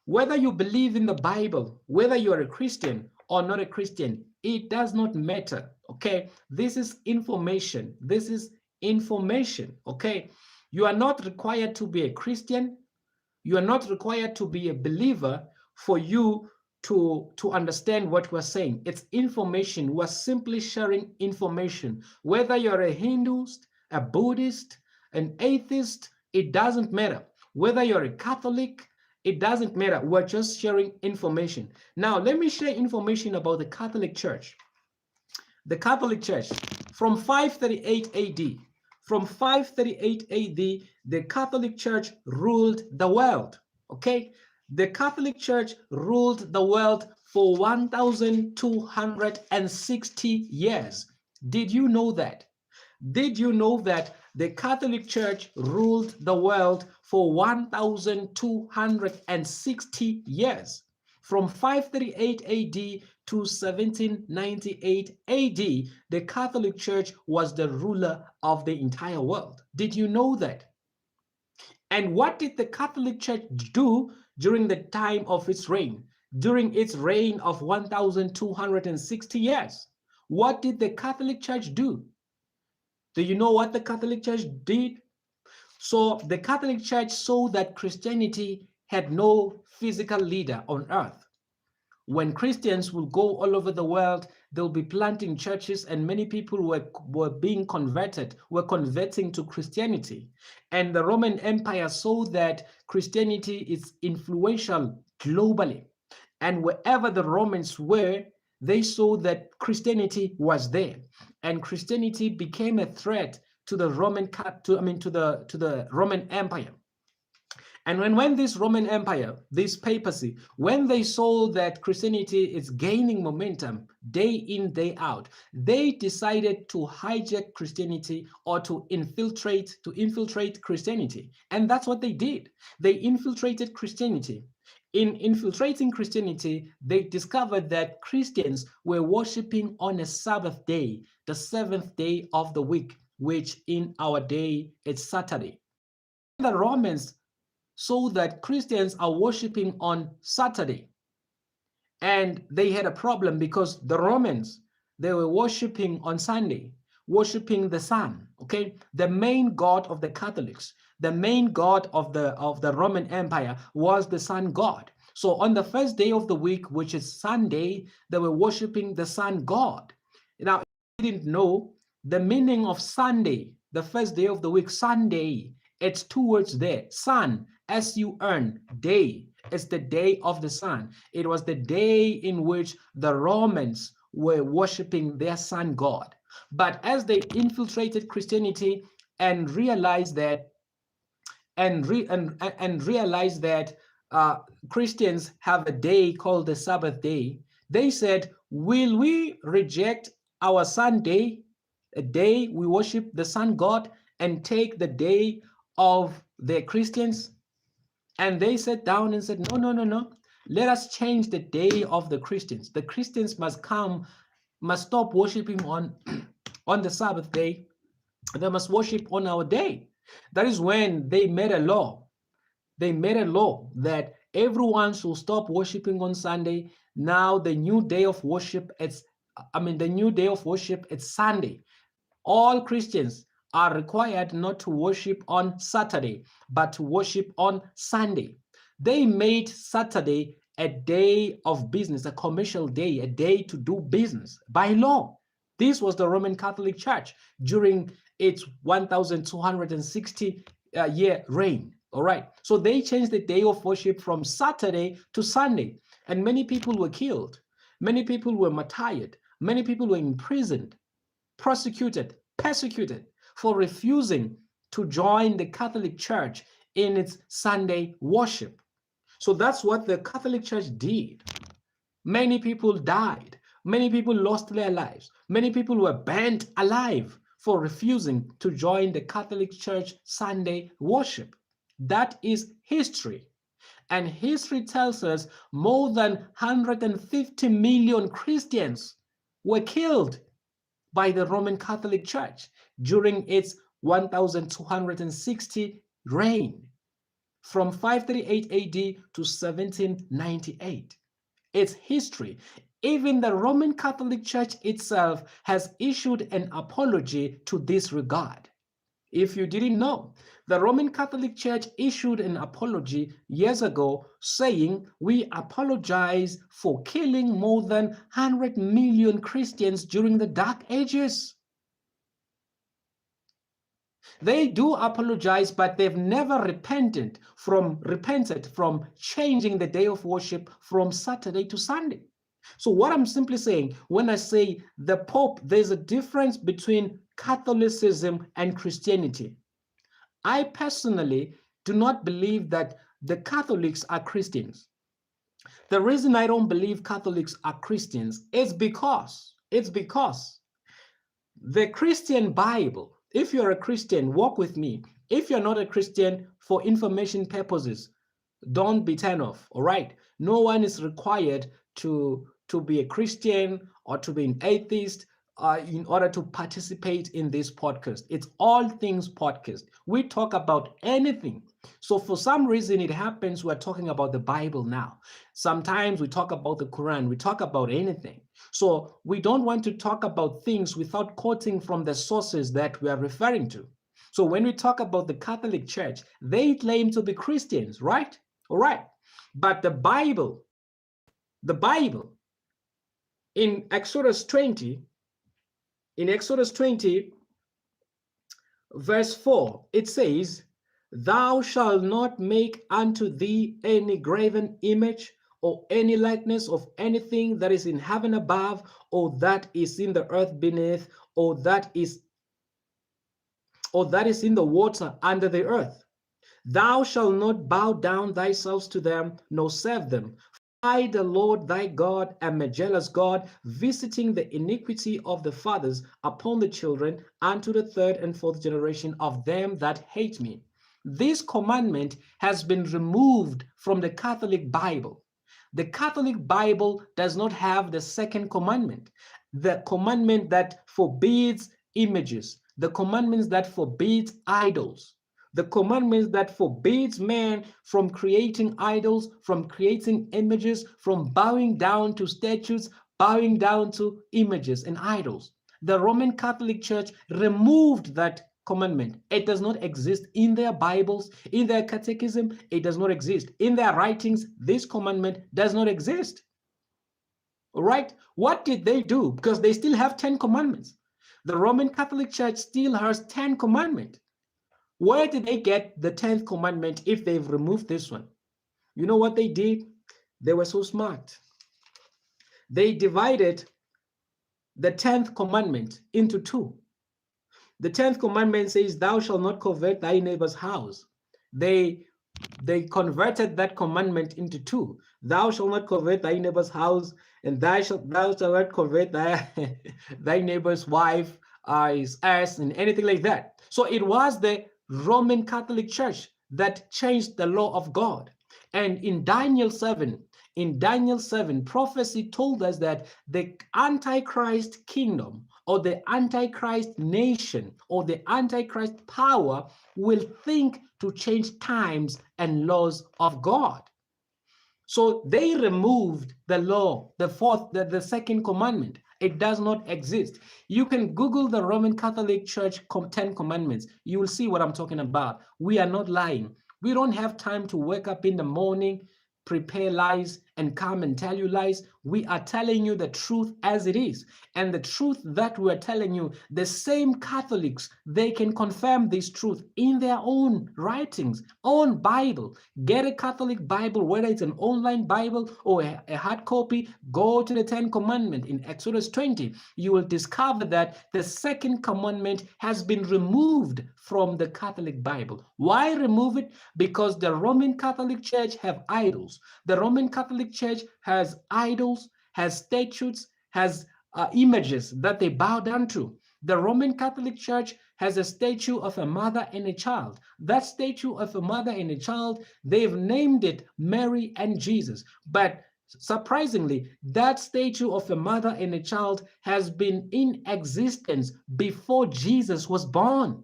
whether you believe in the Bible, whether you are a Christian or not a Christian, it does not matter, okay? This is information. This is information, okay? You are not required to be a Christian. You are not required to be a believer for you to understand what we're saying. It's information. We're simply sharing information. Whether you're a Hinduist, a Buddhist, an atheist, it doesn't matter. Whether you're a Catholic, it doesn't matter. We're just sharing information. Now, let me share information about the Catholic Church. The Catholic Church, from 538 AD, from 538 AD, the Catholic Church ruled the world, okay? The Catholic Church ruled the world for 1,260 years. Did you know that? Did you know that the Catholic Church ruled the world for 1,260 years? From 538 AD to 1798 AD, the Catholic Church was the ruler of the entire world. Did you know that? And what did the Catholic Church do during the time of its reign? During its reign of 1,260 years? What did the Catholic Church do? Do you know what the Catholic Church did? So the Catholic Church saw that Christianity had no physical leader on earth. When Christians will go all over the world, they'll be planting churches, and many people were being converted, were converting to Christianity. And the Roman Empire saw that Christianity is influential globally. And wherever the Romans were, they saw that Christianity was there. And Christianity became a threat to the Roman to the Roman Empire. And when this Roman Empire, this papacy, when they saw that Christianity is gaining momentum day in, day out, they decided to hijack Christianity or to infiltrate Christianity. And that's what they did. They infiltrated Christianity. In infiltrating Christianity, they discovered that Christians were worshiping on a Sabbath day, the seventh day of the week, which in our day is Saturday. The Romans saw that Christians are worshiping on Saturday. And they had a problem because the Romans, they were worshiping on Sunday, worshiping the sun, okay? The main god of the Catholics, the main god of the Roman Empire was the sun god. So on the first day of the week, which is Sunday, they were worshiping the sun god. Now, if you didn't know the meaning of Sunday, the first day of the week, Sunday, it's two words there, sun, S-U-N, day. It's the day of the sun. It was the day in which the Romans were worshiping their sun god. But as they infiltrated Christianity and realized that and realize that Christians have a day called the Sabbath day, they said, will we reject our Sunday, a day we worship the sun god, and take the day of the Christians? And they sat down and said, no, no, no, no. Let us change the day of the Christians. The Christians must stop worshiping on, on the Sabbath day. They must worship on our day. That is when they made a law. They made a law that everyone should stop worshiping on Sunday. Now the new day of worship, the new day of worship, it's Sunday. All Christians are required not to worship on Saturday, but to worship on Sunday. They made Saturday a day of business, a commercial day, a day to do business by law. This was the Roman Catholic Church during its 1260 year reign. All right. So they changed the day of worship from Saturday to Sunday, and many people were killed. Many people were martyred. Many people were imprisoned, prosecuted, persecuted for refusing to join the Catholic Church in its Sunday worship. So that's what the Catholic Church did. Many people died. Many people lost their lives. Many people were burnt alive for refusing to join the Catholic Church Sunday worship. That is history. And history tells us more than 150 million Christians were killed by the Roman Catholic Church during its 1260 reign, from 538 AD to 1798. It's history. Even the Roman Catholic Church itself has issued an apology to this regard. If you didn't know, the Roman Catholic Church issued an apology years ago saying, we apologize for killing more than 100 million Christians during the Dark Ages. They do apologize, but they've never repented from changing the day of worship from Saturday to Sunday. So what I'm simply saying, when I say the Pope, there's a difference between Catholicism and Christianity. I personally do not believe that the Catholics are Christians. The reason I don't believe Catholics are Christians is because the Christian Bible, if you're a Christian, walk with me. If you're not a Christian, for information purposes, don't be turned off, all right? No one is required to be a Christian or to be an atheist in order to participate in this podcast. It's all things podcast. We talk about anything. So for some reason it happens we're talking about the Bible now. Sometimes we talk about the Quran, we talk about anything. So we don't want to talk about things without quoting from the sources that we are referring to. So when we talk about the Catholic Church, they claim to be Christians, right? All right. But the Bible, in Exodus 20, verse 4, it says, thou shalt not make unto thee any graven image or any likeness of anything that is in heaven above, or that is in the earth beneath, or that is in the water under the earth. Thou shalt not bow down thyself to them, nor serve them. I, the Lord thy God, am a jealous God, visiting the iniquity of the fathers upon the children, unto the third and fourth generation of them that hate me. This commandment has been removed from the Catholic Bible. The Catholic Bible does not have the second commandment, the commandment that forbids images, the commandments that forbids idols, the commandments that forbids man from creating idols, from creating images, from bowing down to statues, bowing down to images and idols. The Roman Catholic Church removed that commandment. It does not exist in their Bibles, in their catechism. It does not exist in their writings. This commandment does not exist. All right? What did they do? Because they still have 10 commandments. The Roman Catholic Church still has 10 commandments. Where did they get the 10th commandment if they've removed this one? You know what they did? They were so smart. They divided the 10th commandment into two. The 10th commandment says, thou shalt not covet thy neighbor's house. They converted that commandment into two. Thou shalt not covet thy neighbor's house, and thou shalt not covet thy thy neighbor's wife, his ass, and anything like that. So it was the Roman Catholic Church that changed the law of God. And in Daniel 7, prophecy told us that the Antichrist kingdom or the Antichrist nation or the Antichrist power will think to change times and laws of God. So they removed the law, the second commandment. It does not exist. You can Google the Roman Catholic Church 10 commandments. You will see what I'm talking about. We are not lying. We don't have time to wake up in the morning, prepare lies, and come and tell you lies. We are telling you the truth as it is. And the truth that we are telling you, the same Catholics, they can confirm this truth in their own writings, own Bible. Get a Catholic Bible, whether it's an online Bible or a hard copy. Go to the 10 Commandments in Exodus 20. You will discover that the second commandment has been removed from the Catholic Bible. Why remove it? Because the Roman Catholic Church have idols. The Roman Catholic Church has idols, has statues, has images that they bow down to. The Roman Catholic Church has a statue of a mother and a child. That statue of a mother and a child, they've named it Mary and Jesus. But surprisingly, that statue of a mother and a child has been in existence before Jesus was born.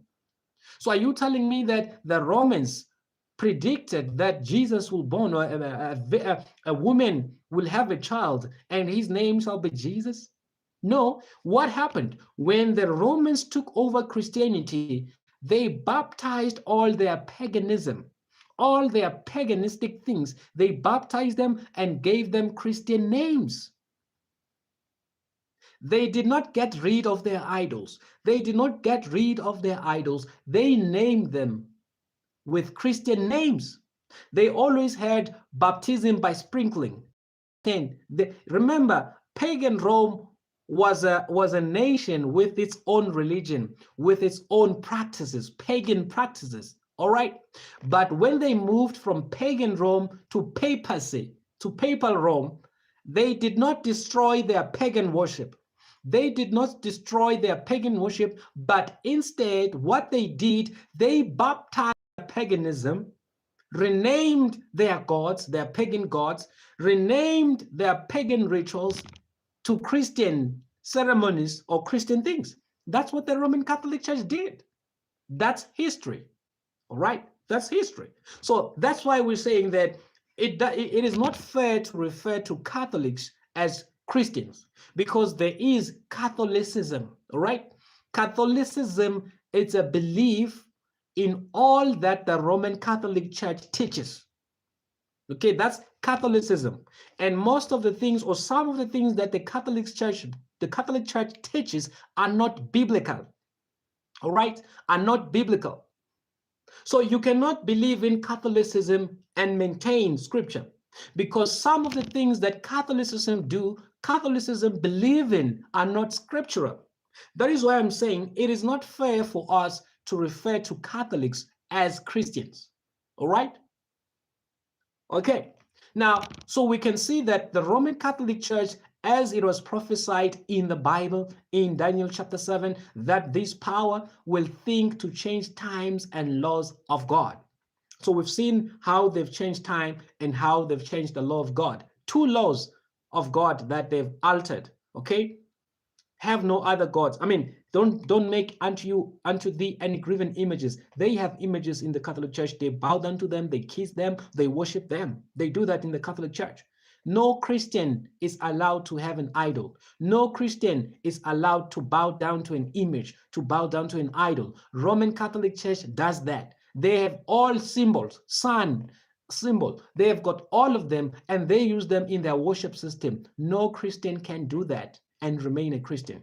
So are you telling me that the Romans predicted that Jesus will born, or a woman will have a child and his name shall be Jesus? No. What happened? When the Romans took over Christianity, they baptized all their paganism, all their paganistic things. They baptized them and gave them Christian names. They did not get rid of their idols. They did not get rid of their idols. They named them with Christian names. They always had baptism by sprinkling. Remember, pagan Rome was a nation with its own religion, with its own practices, pagan practices. All right. But when they moved from pagan Rome to papacy, to papal Rome, they did not destroy their pagan worship. They did not destroy their pagan worship, but instead, what they did, they baptized paganism, renamed their gods, their pagan gods, renamed their pagan rituals to Christian ceremonies or Christian things. That's what the Roman Catholic Church did. That's history. All right, that's history. So that's why we're saying that it is not fair to refer to Catholics as Christians, because there is Catholicism. All right, Catholicism is a belief in all that the Roman Catholic Church teaches. Okay, that's Catholicism. And most of the things, or some of the things that the Catholic Church teaches are not biblical. All right, are not biblical. So you cannot believe in Catholicism and maintain scripture, because some of the things that Catholicism believe in are not scriptural. That is why I'm saying it is not fair for us to refer to Catholics as Christians. All right? Okay. Now, so we can see that the Roman Catholic Church, as it was prophesied in the Bible, in Daniel chapter 7, that this power will think to change times and laws of God. So we've seen how they've changed time and how they've changed the law of God. Two laws of God that they've altered, okay? Have no other gods. I mean, don't make unto thee any graven images. They have images in the Catholic Church. They bow down to them, they kiss them, they worship them. They do that in the Catholic Church. No Christian is allowed to have an idol. No Christian is allowed to bow down to an image, to bow down to an idol. Roman Catholic Church does that. They have all symbols, sun, symbol. They have got all of them and they use them in their worship system. No Christian can do that and remain a Christian.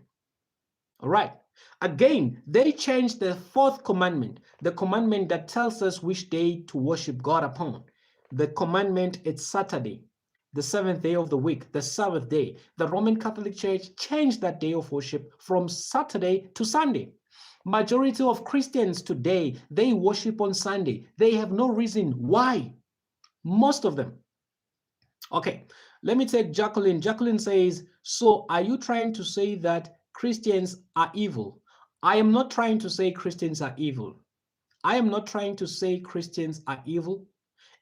All right. Again, they changed the fourth commandment, the commandment that tells us which day to worship God upon. The commandment, it's Saturday, the seventh day of the week, the Sabbath day. The Roman Catholic Church changed that day of worship from Saturday to Sunday. Majority of Christians today, they worship on Sunday. They have no reason why. Most of them. Okay, let me take Jacqueline. Jacqueline says, so are you trying to say that Christians are evil? I am not trying to say Christians are evil. I am not trying to say Christians are evil.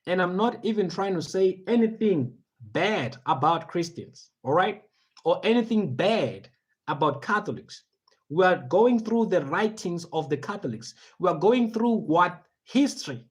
And I'm not even trying to say anything bad about Christians, all right? Or anything bad about Catholics. We are going through the writings of the Catholics. We are going through what history,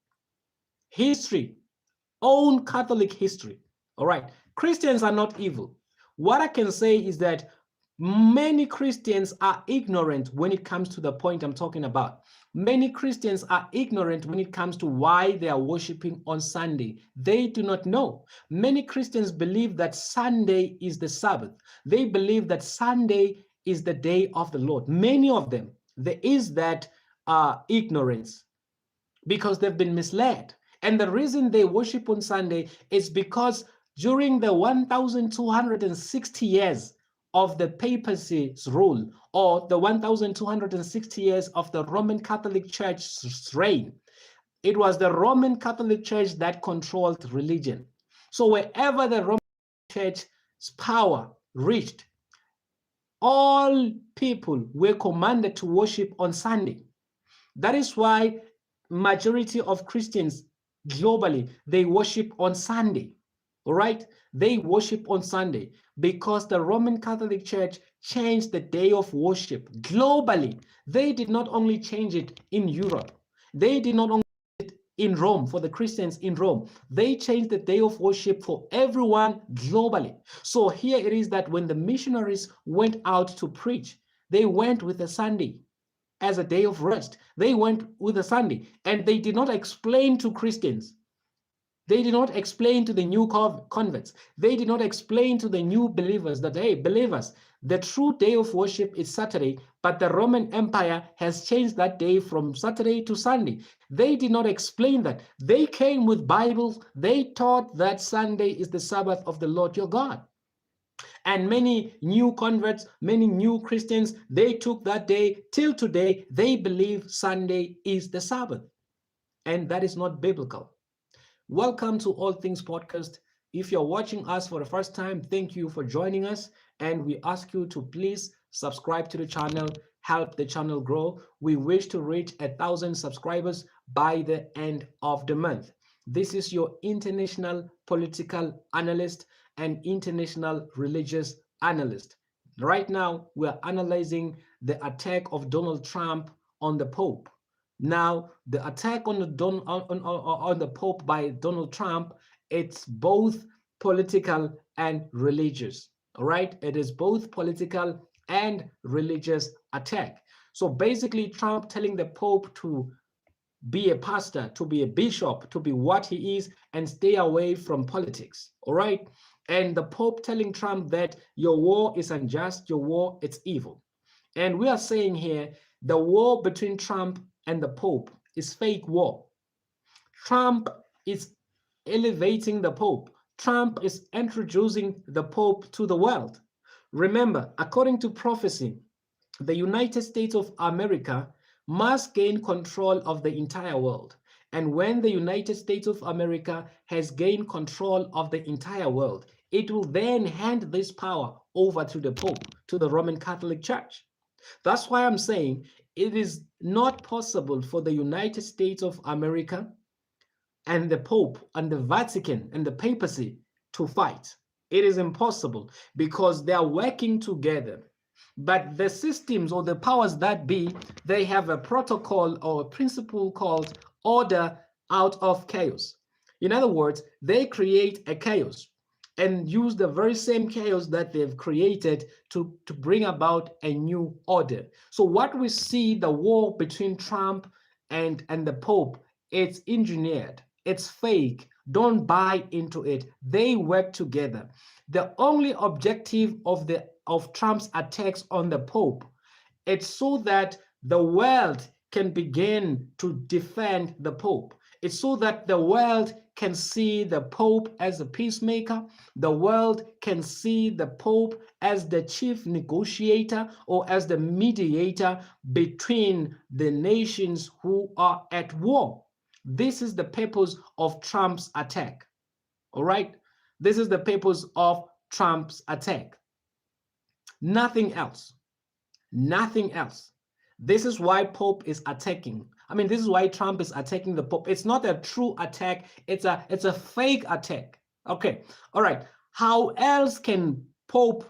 own Catholic history, all right? Christians are not evil. What I can say is that many Christians are ignorant when it comes to the point I'm talking about. Many Christians are ignorant when it comes to why they are worshiping on Sunday. They do not know. Many Christians believe that Sunday is the Sabbath. They believe that Sunday is the day of the Lord. Many of them, there is that ignorance because they've been misled. And the reason they worship on Sunday is because during the 1,260 years of the papacy's rule, or the 1,260 years of the Roman Catholic Church's reign, it was the Roman Catholic Church that controlled religion. So wherever the Roman Church's power reached, all people were commanded to worship on Sunday. That is why majority of Christians globally, they worship on Sunday. All right, they worship on Sunday because the Roman Catholic Church changed the day of worship globally. They did not only change it in Europe, they did not only change it in Rome for the Christians in Rome, they changed the day of worship for everyone globally. So here it is that when the missionaries went out to preach, they went with a Sunday as a day of rest. They went with a Sunday, and they did not explain to Christians. They did not explain to the new converts. They did not explain to the new believers that, hey, believers, the true day of worship is Saturday, but the Roman Empire has changed that day from Saturday to Sunday. They did not explain that. They came with Bibles. They taught that Sunday is the Sabbath of the Lord your God. And many new converts, many new Christians, they took that day till today. They believe Sunday is the Sabbath. And that is not biblical. Welcome to All Things Podcast. If you're watching us for the first time, thank you for joining us. And we ask you to please subscribe to the channel, help the channel grow. We wish to reach 1,000 subscribers by the end of the month. This is your international political analyst and international religious analyst. Right now, we're analyzing the attack of Donald Trump on the Pope. Now, the attack on the Pope by Donald Trump, it's both political and religious. All right, it is both political and religious attack. So basically, Trump telling the Pope to be a pastor, to be a bishop, to be what he is, and stay away from politics. All right, and the Pope telling Trump that your war is unjust, your war it's evil. And we are saying here the war between Trump and the Pope is fake war. Trump is elevating the Pope. Trump is introducing the Pope to the world. Remember, according to prophecy, the United States of America must gain control of the entire world. And when the United States of America has gained control of the entire world, it will then hand this power over to the Pope, to the Roman Catholic Church. That's why I'm saying it is not possible for the United States of America and the Pope and the Vatican and the papacy to fight. It is impossible because they are working together. But the systems or the powers that be, they have a protocol or a principle called order out of chaos. In other words, they create a chaos and use the very same chaos that they've created to bring about a new order. So what we see, the war between Trump and the Pope, it's engineered, it's fake. Don't buy into it. They work together. The only objective of Trump's attacks on the Pope, it's so that the world can begin to defend the Pope. It's so that the world can see the Pope as a peacemaker. The world can see the Pope as the chief negotiator or as the mediator between the nations who are at war. This is the purpose of Trump's attack. All right? This is the purpose of Trump's attack. Nothing else. Nothing else. This is why Pope is attacking. I mean, this is why Trump is attacking the Pope. It's not a true attack. It's a fake attack. Okay. All right. How else can Pope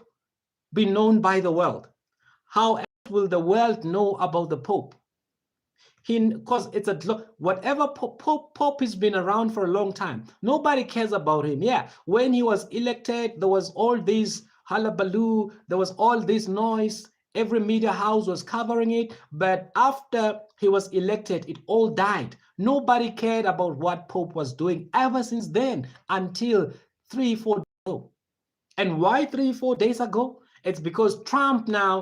be known by the world? How else will the world know about the Pope? Because it's whatever Pope has been around for a long time. Nobody cares about him. Yeah, when he was elected, there was all this hullabaloo, there was all this noise. Every media house was covering it. But after he was elected, it all died. Nobody cared about what Pope was doing ever since then until 3-4 days ago. And why 3-4 days ago? It's because Trump now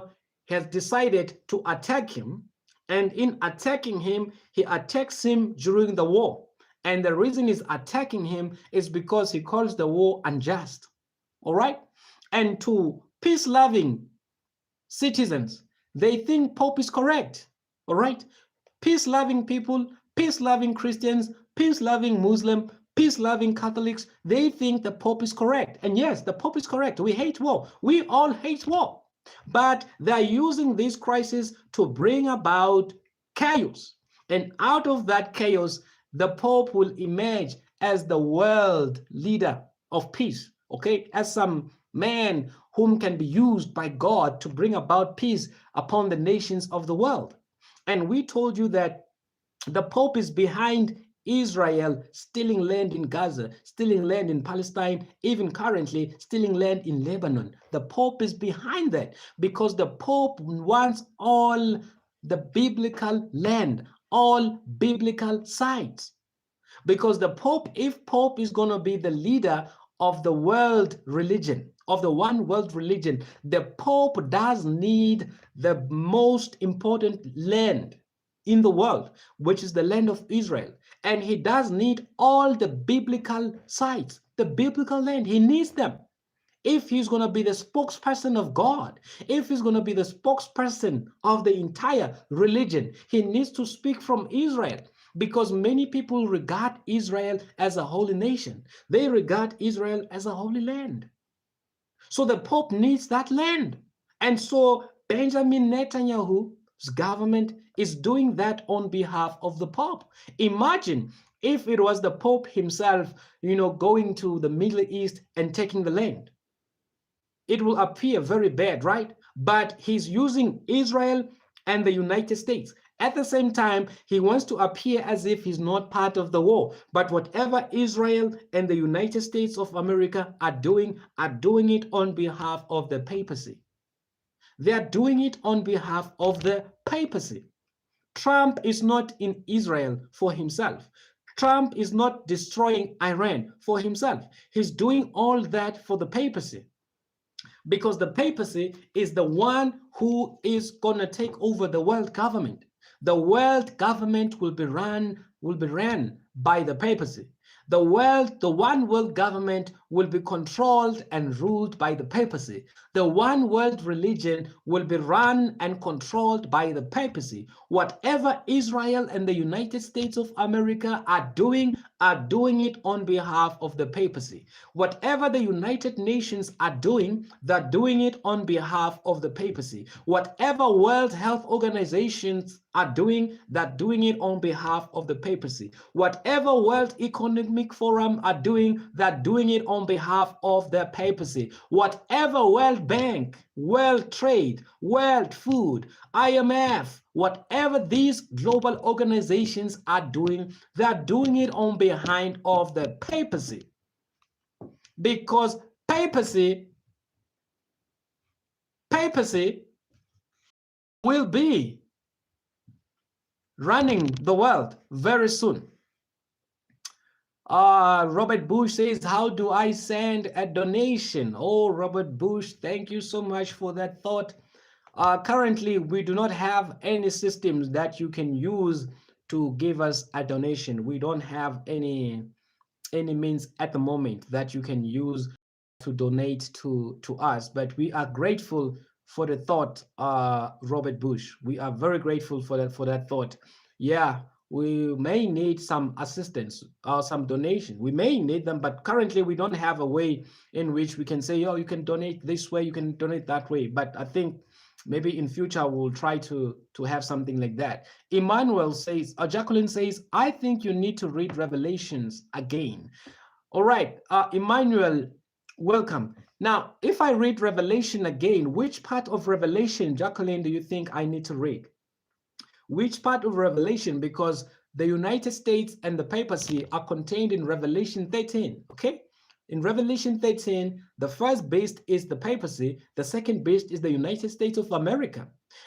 has decided to attack him. And in attacking him, he attacks him during the war. And the reason he's attacking him is because he calls the war unjust. All right? And to peace-loving citizens, they think Pope is correct. All right? Peace-loving people, peace-loving Christians, peace-loving Muslim, peace-loving Catholics, they think the Pope is correct. And yes, the Pope is correct. We hate war. We all hate war. But they're using this crisis to bring about chaos. And out of that chaos, the Pope will emerge as the world leader of peace, okay? As some man whom can be used by God to bring about peace upon the nations of the world. And we told you that the Pope is behind Israel stealing land in Gaza, stealing land in Palestine, even currently stealing land in Lebanon. The Pope is behind that because the Pope wants all the biblical land, all biblical sites. Because the Pope, if Pope is going to be the leader of the world religion, of the one world religion, the Pope does need the most important land in the world, which is the land of Israel. And he does need all the biblical sites, the biblical land. He needs them. If he's going to be the spokesperson of God, if he's going to be the spokesperson of the entire religion, he needs to speak from Israel, because many people regard Israel as a holy nation. They regard Israel as a holy land. So the Pope needs that land. And so Benjamin Netanyahu's government is doing that on behalf of the Pope. Imagine if it was the Pope himself, going to the Middle East and taking the land. It will appear very bad, right? But he's using Israel and the United States. At the same time, he wants to appear as if he's not part of the war. But whatever Israel and the United States of America are doing it on behalf of the papacy. They are doing it on behalf of the papacy. Trump is not in Israel for himself. Trump is not destroying Iran for himself. He's doing all that for the papacy, because the papacy is the one who is going to take over the world government. The world government will be run by the papacy. The one world government will be controlled and ruled by the papacy. The one world religion will be run and controlled by the papacy. Whatever Israel and the United States of America are doing it on behalf of the papacy. Whatever the United Nations are doing, they're doing it on behalf of the papacy. Whatever World Health Organizations are doing, they're doing it on behalf of the papacy. Whatever World Economic Forum are doing, they're doing it on behalf of the papacy. Whatever World Bank, World Trade, World Food, IMF, whatever these global organizations are doing, they're doing it on behalf of the papacy. Because papacy will be running the world very soon. Robert Bush says, how do I send a donation? Oh, Robert Bush, thank you so much for that thought. Currently, we do not have any systems that you can use to give us a donation. We don't have any any means at the moment that you can use to donate to us. But we are grateful for the thought, Robert Bush. We are very grateful for that thought. Yeah, we may need some assistance or some donation. We may need them, but currently we don't have a way in which we can say, oh, you can donate this way, you can donate that way. But I think maybe in future we'll try to have something like that. Emmanuel says, Jacqueline says, I think you need to read Revelations again. All right, Emmanuel, welcome. Now, if I read Revelation again, which part of Revelation, Jacqueline, do you think I need to read? Which part of Revelation? Because the United States and the papacy are contained in Revelation 13, okay? In Revelation 13, the first beast is the papacy, the second beast is the United States of America.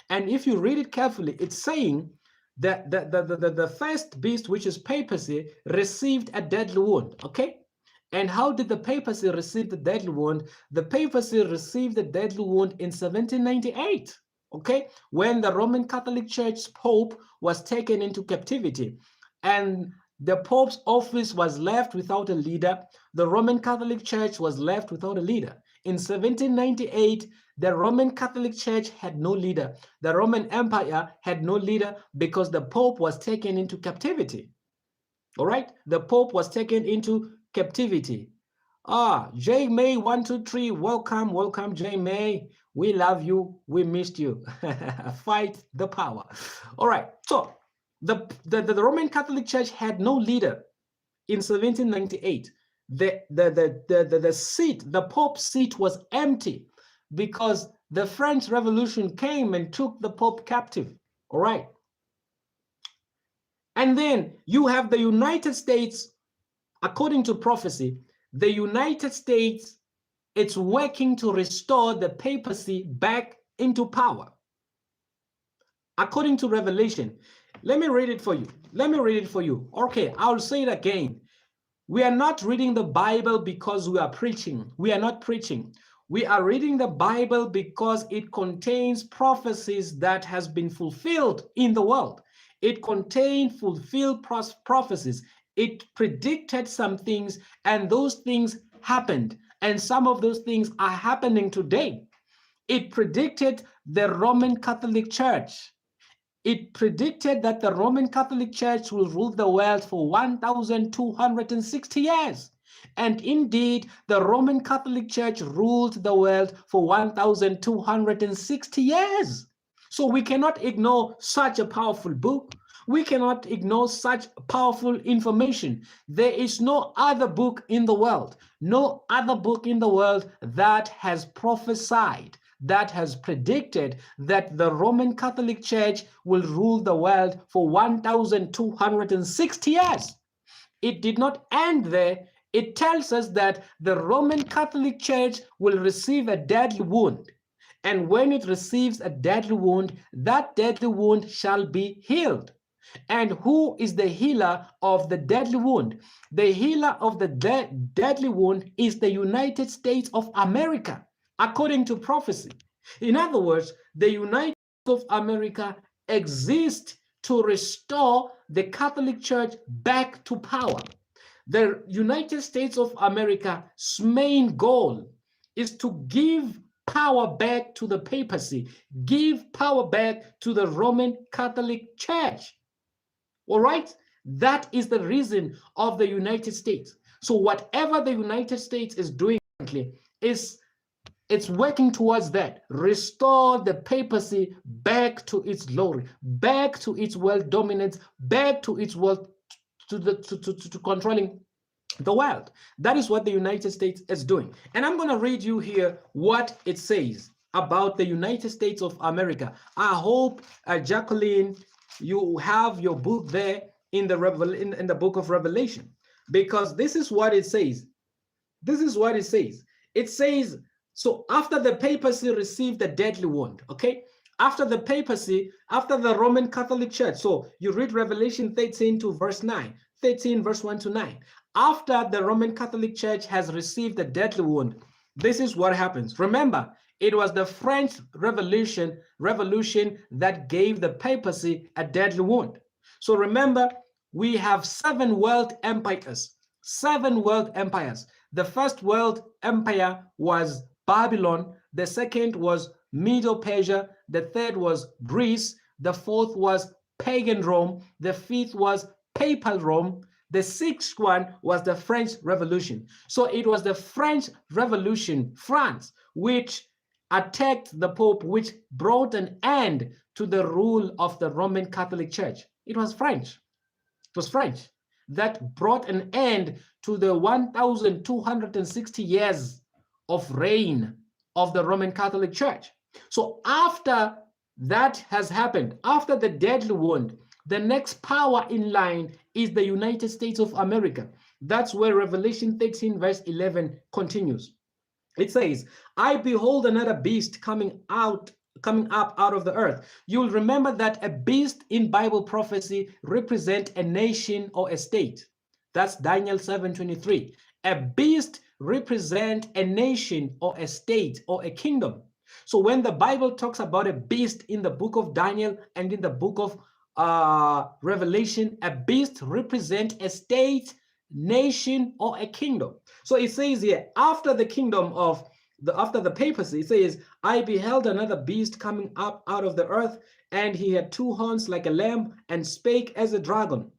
And if you read it carefully, it's saying that the first beast, which is papacy, received a deadly wound, okay? And how did the papacy receive the deadly wound? The papacy received the deadly wound in 1798, okay, when the Roman Catholic Church Pope was taken into captivity. And the Pope's office was left without a leader. The Roman Catholic Church was left without a leader. In 1798, the Roman Catholic Church had no leader. The Roman Empire had no leader because the Pope was taken into captivity. All right, the Pope was taken into captivity. J May 123, welcome, welcome, J May. We love you. We missed you. Fight the power. All right. So the Roman Catholic Church had no leader in 1798. The seat, the Pope's seat was empty because the French Revolution came and took the Pope captive. All right. And then you have the United States, according to prophecy, the United States, it's working to restore the papacy back into power. According to Revelation, let me read it for you. Let me read it for you. Okay, I'll say it again. We are not reading the Bible because we are preaching. We are not preaching. We are reading the Bible because it contains prophecies that has been fulfilled in the world. It contained fulfilled prophecies. It predicted some things, and those things happened. And some of those things are happening today. It predicted the Roman Catholic Church. It predicted that the Roman Catholic Church will rule the world for 1,260 years. And indeed, the Roman Catholic Church ruled the world for 1,260 years. So we cannot ignore such a powerful book. We cannot ignore such powerful information. There is no other book in the world, no other book in the world that has prophesied, that has predicted that the Roman Catholic Church will rule the world for 1,260 years. It did not end there. It tells us that the Roman Catholic Church will receive a deadly wound. And when it receives a deadly wound, that deadly wound shall be healed. And who is the healer of the deadly wound? The healer of the deadly wound is the United States of America, according to prophecy. In other words, the United States of America exists to restore the Catholic Church back to power. The United States of America's main goal is to give power back to the papacy, give power back to the Roman Catholic Church. All right? That is the reason of the United States. So whatever the United States is doing currently is it's working towards that. Restore the papacy back to its glory, back to its world dominance, back to its world to controlling the world. That is what the United States is doing. And I'm going to read you here what it says about the United States of America. I hope, Jacqueline, you have your book there in the book of Revelation, because this is what it says. This is what it says. It says, so after the papacy received a deadly wound, okay? After the papacy, after the Roman Catholic Church, so you read Revelation 13 to verse 9, 13 verse 1 to 9. After the Roman Catholic Church has received a deadly wound, this is what happens. Remember, it was the French Revolution that gave the papacy a deadly wound. So remember, we have 7 world empires. 7 world empires. The first world empire was Babylon. The second was Middle Persia. The third was Greece. The fourth was pagan Rome. The fifth was papal Rome. The sixth one was the French Revolution. So it was the French Revolution, France, which attacked the Pope, which brought an end to the rule of the Roman Catholic Church. It was French. It was French that brought an end to the 1,260 years of reign of the Roman Catholic Church. So after that has happened, after the deadly wound, the next power in line is the United States of America. That's where Revelation 13 verse 11 continues. It says, I behold another beast coming up out of the earth. You'll remember that a beast in Bible prophecy represents a nation or a state. That's Daniel 7:23. A beast represents a nation or a state or a kingdom. So when the Bible talks about a beast in the book of Daniel and in the book of Revelation, a beast represents a state, nation, or a kingdom. So it says here, after the kingdom of after the papacy, it says, I beheld another beast coming up out of the earth, and he had 2 horns like a lamb, and spake as a dragon.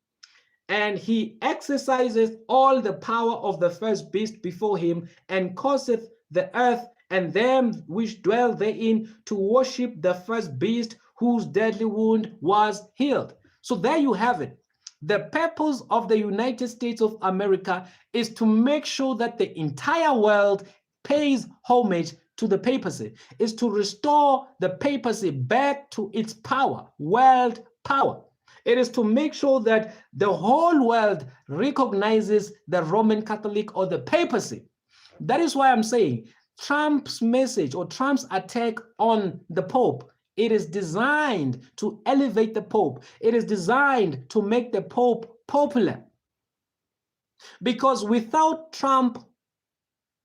And he exerciseth all the power of the first beast before him, and causeth the earth and them which dwell therein to worship the first beast, whose deadly wound was healed. So there you have it. The purpose of the United States of America is to make sure that the entire world pays homage to the papacy, is to restore the papacy back to its power, world power. It is to make sure that the whole world recognizes the Roman Catholic or the papacy. That is why I'm saying Trump's message or Trump's attack on the Pope, it is designed to elevate the Pope. It is designed to make the Pope popular. Because without Trump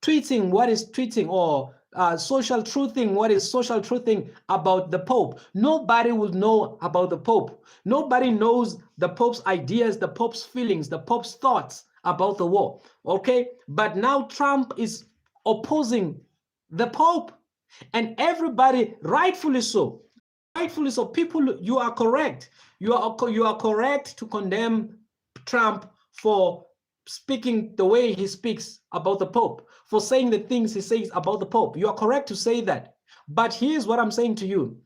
tweeting what is tweeting or social truthing what is social truthing about the Pope, nobody will know about the Pope. Nobody knows the Pope's ideas, the Pope's feelings, the Pope's thoughts about the war. Okay, but now Trump is opposing the Pope, and everybody, rightfully so, people, you are correct. You are correct to condemn Trump for speaking the way he speaks about the Pope, for saying the things he says about the Pope. You are correct to say that. But here's what I'm saying to you.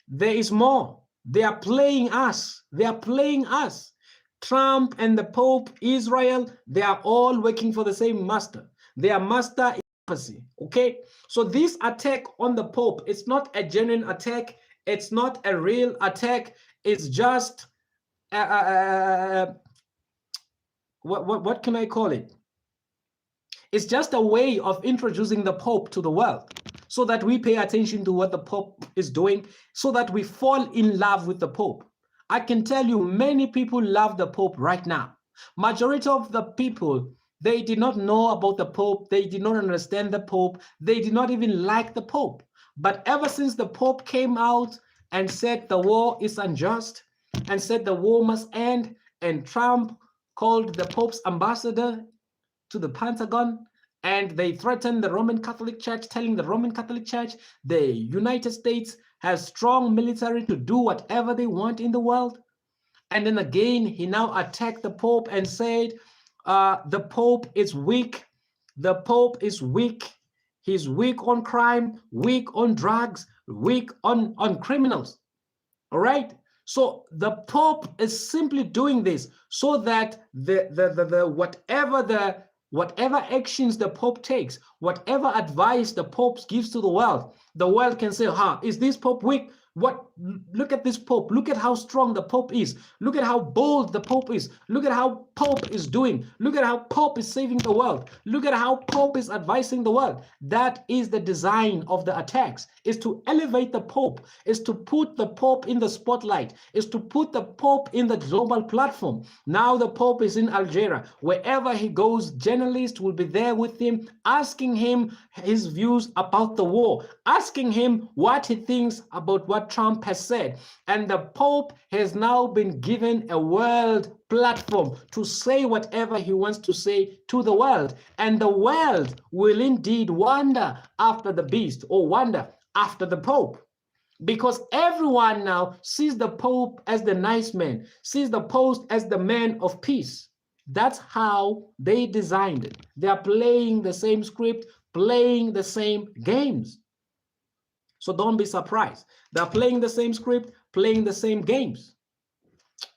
There is more. They are playing us. They are playing us. Trump and the Pope, Israel, they are all working for the same master. Their master is papacy. Okay? So this attack on the Pope, it's not a genuine attack. It's not a real attack. It's just what can I call it? It's just a way of introducing the Pope to the world so that we pay attention to what the Pope is doing, so that we fall in love with the Pope. I can tell you many people love the Pope right now. Majority of the people, they did not know about the Pope. They did not understand the Pope. They did not even like the Pope. But ever since the Pope came out and said the war is unjust and said the war must end, and Trump called the Pope's ambassador to the Pentagon, and they threatened the Roman Catholic Church, telling the Roman Catholic Church the United States has strong military to do whatever they want in the world. And then again, he now attacked the Pope and said, the Pope is weak. The Pope is weak. He's weak on crime, weak on drugs, weak on criminals. All right? So the Pope is simply doing this so that whatever actions the Pope takes, whatever advice the Pope gives to the world can say, is this Pope weak? Look at this Pope. Look at how strong the Pope is. Look at how bold the Pope is. Look at how Pope is doing. Look at how Pope is saving the world. Look at how Pope is advising the world. That is the design of the attacks, is to elevate the Pope, is to put the Pope in the spotlight, is to put the Pope in the global platform. Now the Pope is in Algeria. Wherever he goes, journalists will be there with him, asking asking him his views about the war, asking him what he thinks about what Trump has said. And the Pope has now been given a world platform to say whatever he wants to say to the world. And the world will indeed wonder after the beast, or wonder after the Pope. Because everyone now sees the Pope as the nice man, sees the Pope as the man of peace. That's how they designed it. They are playing the same script, playing the same games. So don't be surprised. They're playing the same script, playing the same games.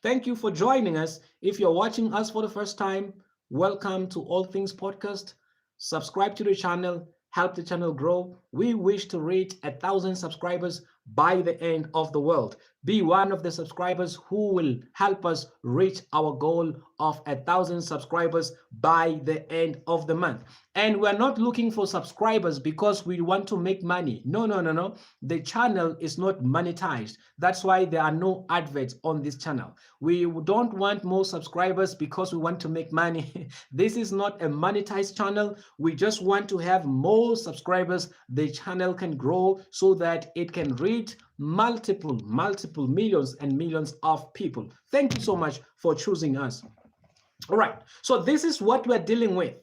Thank you for joining us. If you're watching us for the first time, welcome to All Things Podcast. Subscribe to the channel, help the channel grow. We wish to reach 1,000 subscribers by the end of the world. Be one of the subscribers who will help us reach our goal of 1,000 subscribers by the end of the month. And we're not looking for subscribers because we want to make money. No. The channel is not monetized. That's why there are no adverts on this channel. We don't want more subscribers because we want to make money. This is not a monetized channel. We just want to have more subscribers. The channel can grow so that it can reach multiple millions and millions of people. Thank you so much for choosing us. All right, so this is what we're dealing with.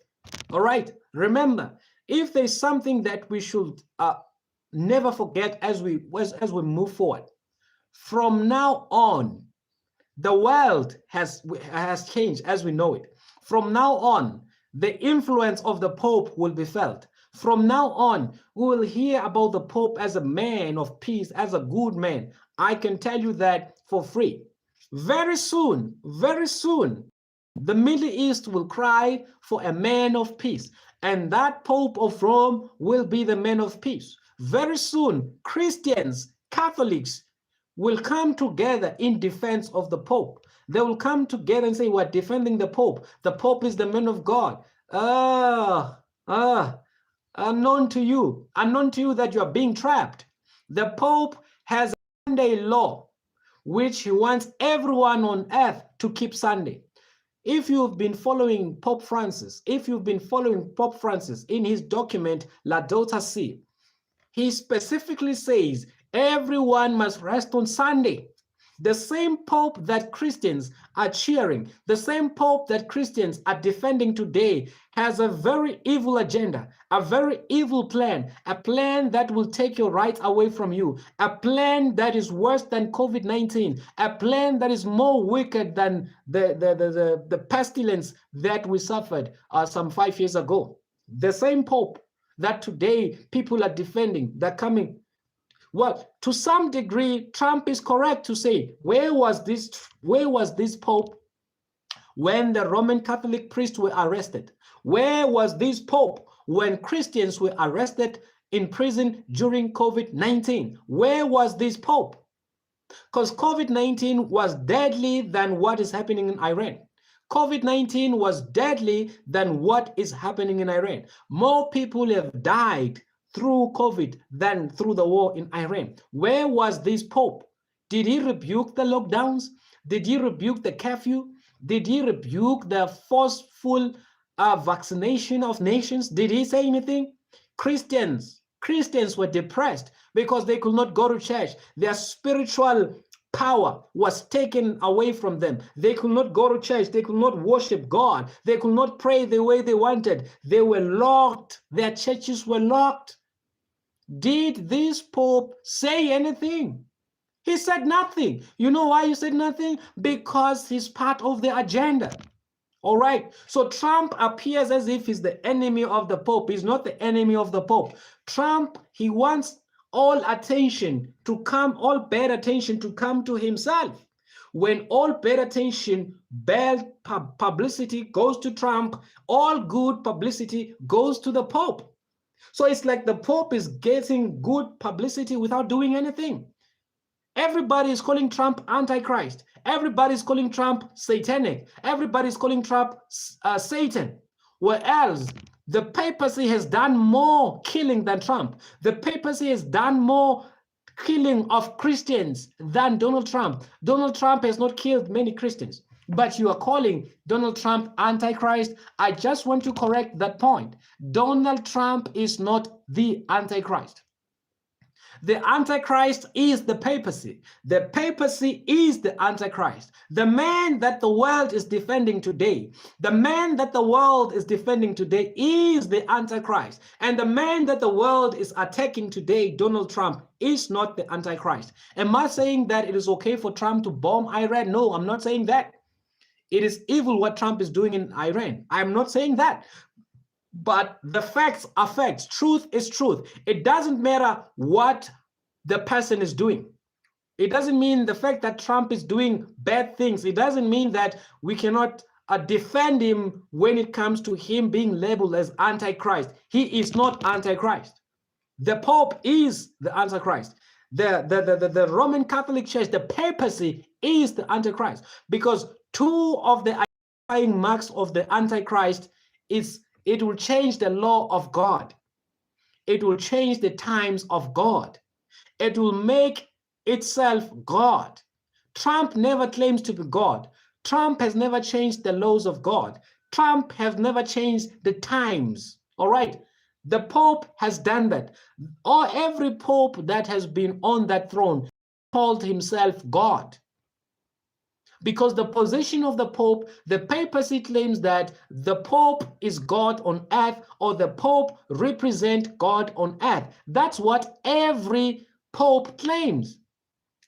All right, remember, if there's something that we should never forget as we move forward, from now on, the world has changed as we know it. From now on, the influence of the Pope will be felt. From now on, we will hear about the Pope as a man of peace, as a good man. I can tell you that for free. Very soon, the Middle East will cry for a man of peace, and that Pope of Rome will be the man of peace. Very soon, Christians, Catholics will come together in defense of the Pope. They will come together and say, we're defending the Pope. The Pope is the man of God. Unknown to you that you are being trapped. The Pope has a Sunday law, which he wants everyone on earth to keep Sunday. If you've been following Pope Francis, in his document Laudato Si, he specifically says everyone must rest on Sunday. The same Pope that Christians are cheering, the same Pope that Christians are defending today has a very evil agenda, a very evil plan, a plan that will take your rights away from you, a plan that is worse than COVID-19, a plan that is more wicked than the pestilence that we suffered some 5 years ago. The same Pope that today people are defending, they're coming. Well, to some degree, Trump is correct to say, where was this Pope when the Roman Catholic priests were arrested? Where was this Pope when Christians were arrested in prison during COVID-19? Where was this Pope? Because COVID-19 was deadly than what is happening in Iran. COVID-19 was deadly than what is happening in Iran. More people have died through COVID than through the war in Iran. Where was this Pope? Did he rebuke the lockdowns? Did he rebuke the curfew? Did he rebuke the forceful vaccination of nations? Did he say anything? Christians were depressed because they could not go to church. Their spiritual power was taken away from them. They could not go to church. They could not worship God. They could not pray the way they wanted. They were locked. Their churches were locked. Did this Pope say anything? He said nothing. You know why he said nothing? Because he's part of the agenda. All right. So Trump appears as if he's the enemy of the Pope. He's not the enemy of the Pope. Trump, he wants all attention to come, all bad attention to come to himself. When all bad attention, bad publicity goes to Trump, all good publicity goes to the Pope. So it's like the Pope is getting good publicity without doing anything. Everybody is calling Trump antichrist. Everybody is calling Trump satanic. Everybody is calling Trump Satan. Whereas the papacy has done more killing than Trump. The papacy has done more killing of Christians than Donald Trump. Donald Trump has not killed many Christians. But you are calling Donald Trump antichrist. I just want to correct that point. Donald Trump is not the antichrist. The Antichrist is the papacy. The papacy is the Antichrist. The man that the world is defending today, the man that the world is defending today is the Antichrist. And the man that the world is attacking today, Donald Trump, is not the Antichrist. Am I saying that it is okay for Trump to bomb Iran? No, I'm not saying that. It is evil what Trump is doing in Iran. I'm not saying that. But the facts are facts. Truth is truth. It doesn't matter what the person is doing. It doesn't mean the fact that Trump is doing bad things. It doesn't mean that we cannot defend him when it comes to him being labeled as Antichrist. He is not Antichrist. The Pope is the Antichrist. The Roman Catholic Church, the papacy, is the Antichrist, because two of the identifying marks of the Antichrist is it will change the law of God. It will change the times of God. It will make itself God. Trump never claims to be God. Trump has never changed the laws of God. Trump has never changed the times. All right. The Pope has done that. Or every Pope that has been on that throne called himself God. Because the position of the Pope, the papacy claims that the Pope is God on earth, or the Pope represents God on earth. That's what every Pope claims.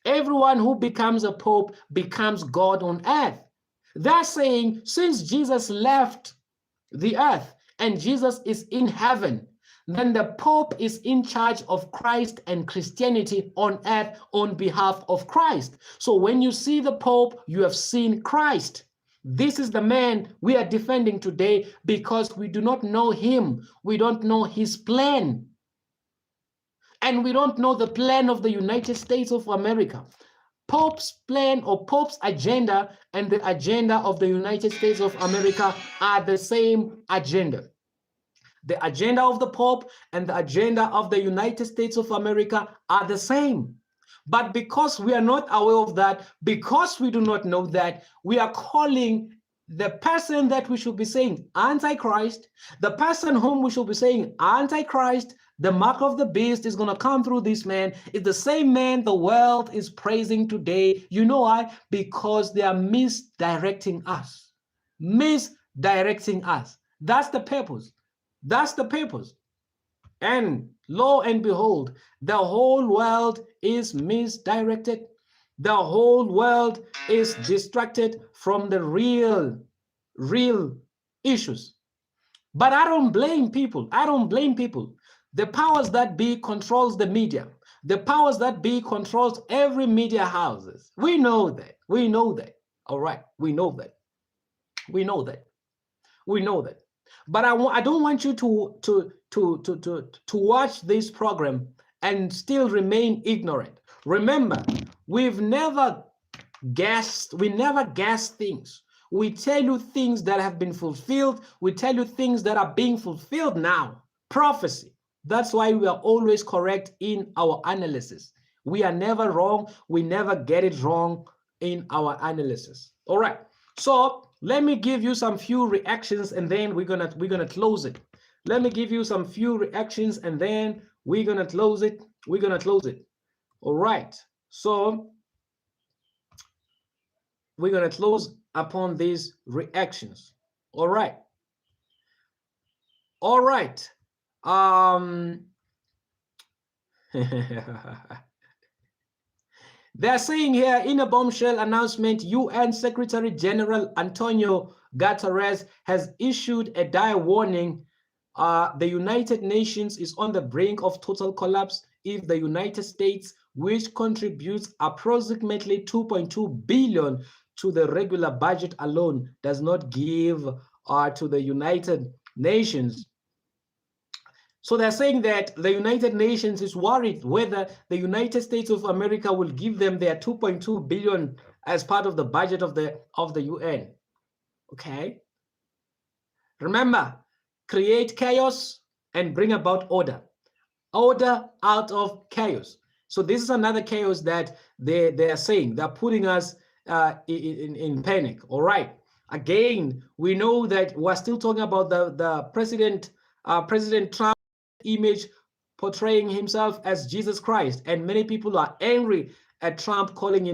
Everyone who becomes a Pope becomes God on earth. They're saying since Jesus left the earth and Jesus is in heaven, then the Pope is in charge of Christ and Christianity on earth on behalf of Christ. So when you see the Pope, you have seen Christ. This is the man we are defending today, because we do not know him. We don't know his plan. And we don't know the plan of the United States of America. Pope's plan or Pope's agenda and the agenda of the United States of America are the same agenda. The agenda of the Pope and the agenda of the United States of America are the same. But because we are not aware of that, because we do not know that, we are calling the person that we should be saying Antichrist, the person whom we should be saying Antichrist, the mark of the beast is going to come through this man, is the same man the world is praising today. You know why? Because they are misdirecting us. Misdirecting us. That's the purpose. That's the purpose. And lo and behold, the whole world is misdirected. The whole world is distracted from the real issues. But I don't blame people. I don't blame people. The powers that be controls the media. The powers that be controls every media houses. We know that. We know that. All right. We know that. We know that. We know that. But I don't want you to watch this program and still remain ignorant. Remember, we never guess things. We tell you things that have been fulfilled. We tell you things that are being fulfilled now. Prophecy. That's why we are always correct in our analysis. We are never wrong. We never get it wrong in our analysis. All right. So let me give you some few reactions, and then we're gonna close it. Let me give you some few reactions, and then we're gonna close it. We're gonna close it. All right. So we're gonna close upon these reactions. All right. All right. They're saying here in a bombshell announcement, UN Secretary General Antonio Guterres has issued a dire warning. The United Nations is on the brink of total collapse if the United States, which contributes approximately 2.2 billion to the regular budget alone, does not give to the United Nations. So they're saying that the United Nations is worried whether the United States of America will give them their 2.2 billion as part of the budget of the UN. Okay. Remember, create chaos and bring about order. Order out of chaos. So this is another chaos that they are saying. They're putting us in panic. All right. Again, we know that we're still talking about the President Trump image portraying himself as Jesus Christ, and many people are angry at Trump portraying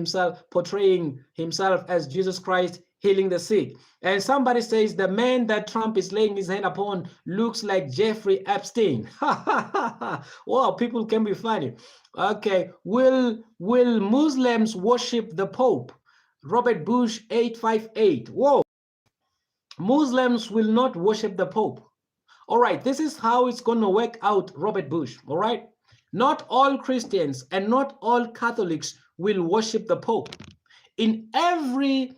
himself as Jesus Christ healing the sick. And somebody says the man that Trump is laying his hand upon looks like Jeffrey Epstein. Wow, people can be funny. Okay, will Muslims worship the Pope? Robert Bush 858. Whoa, Muslims will not worship the Pope. All right, this is how it's going to work out, Robert Bush. All right, not all Christians and not all Catholics will worship the Pope. In every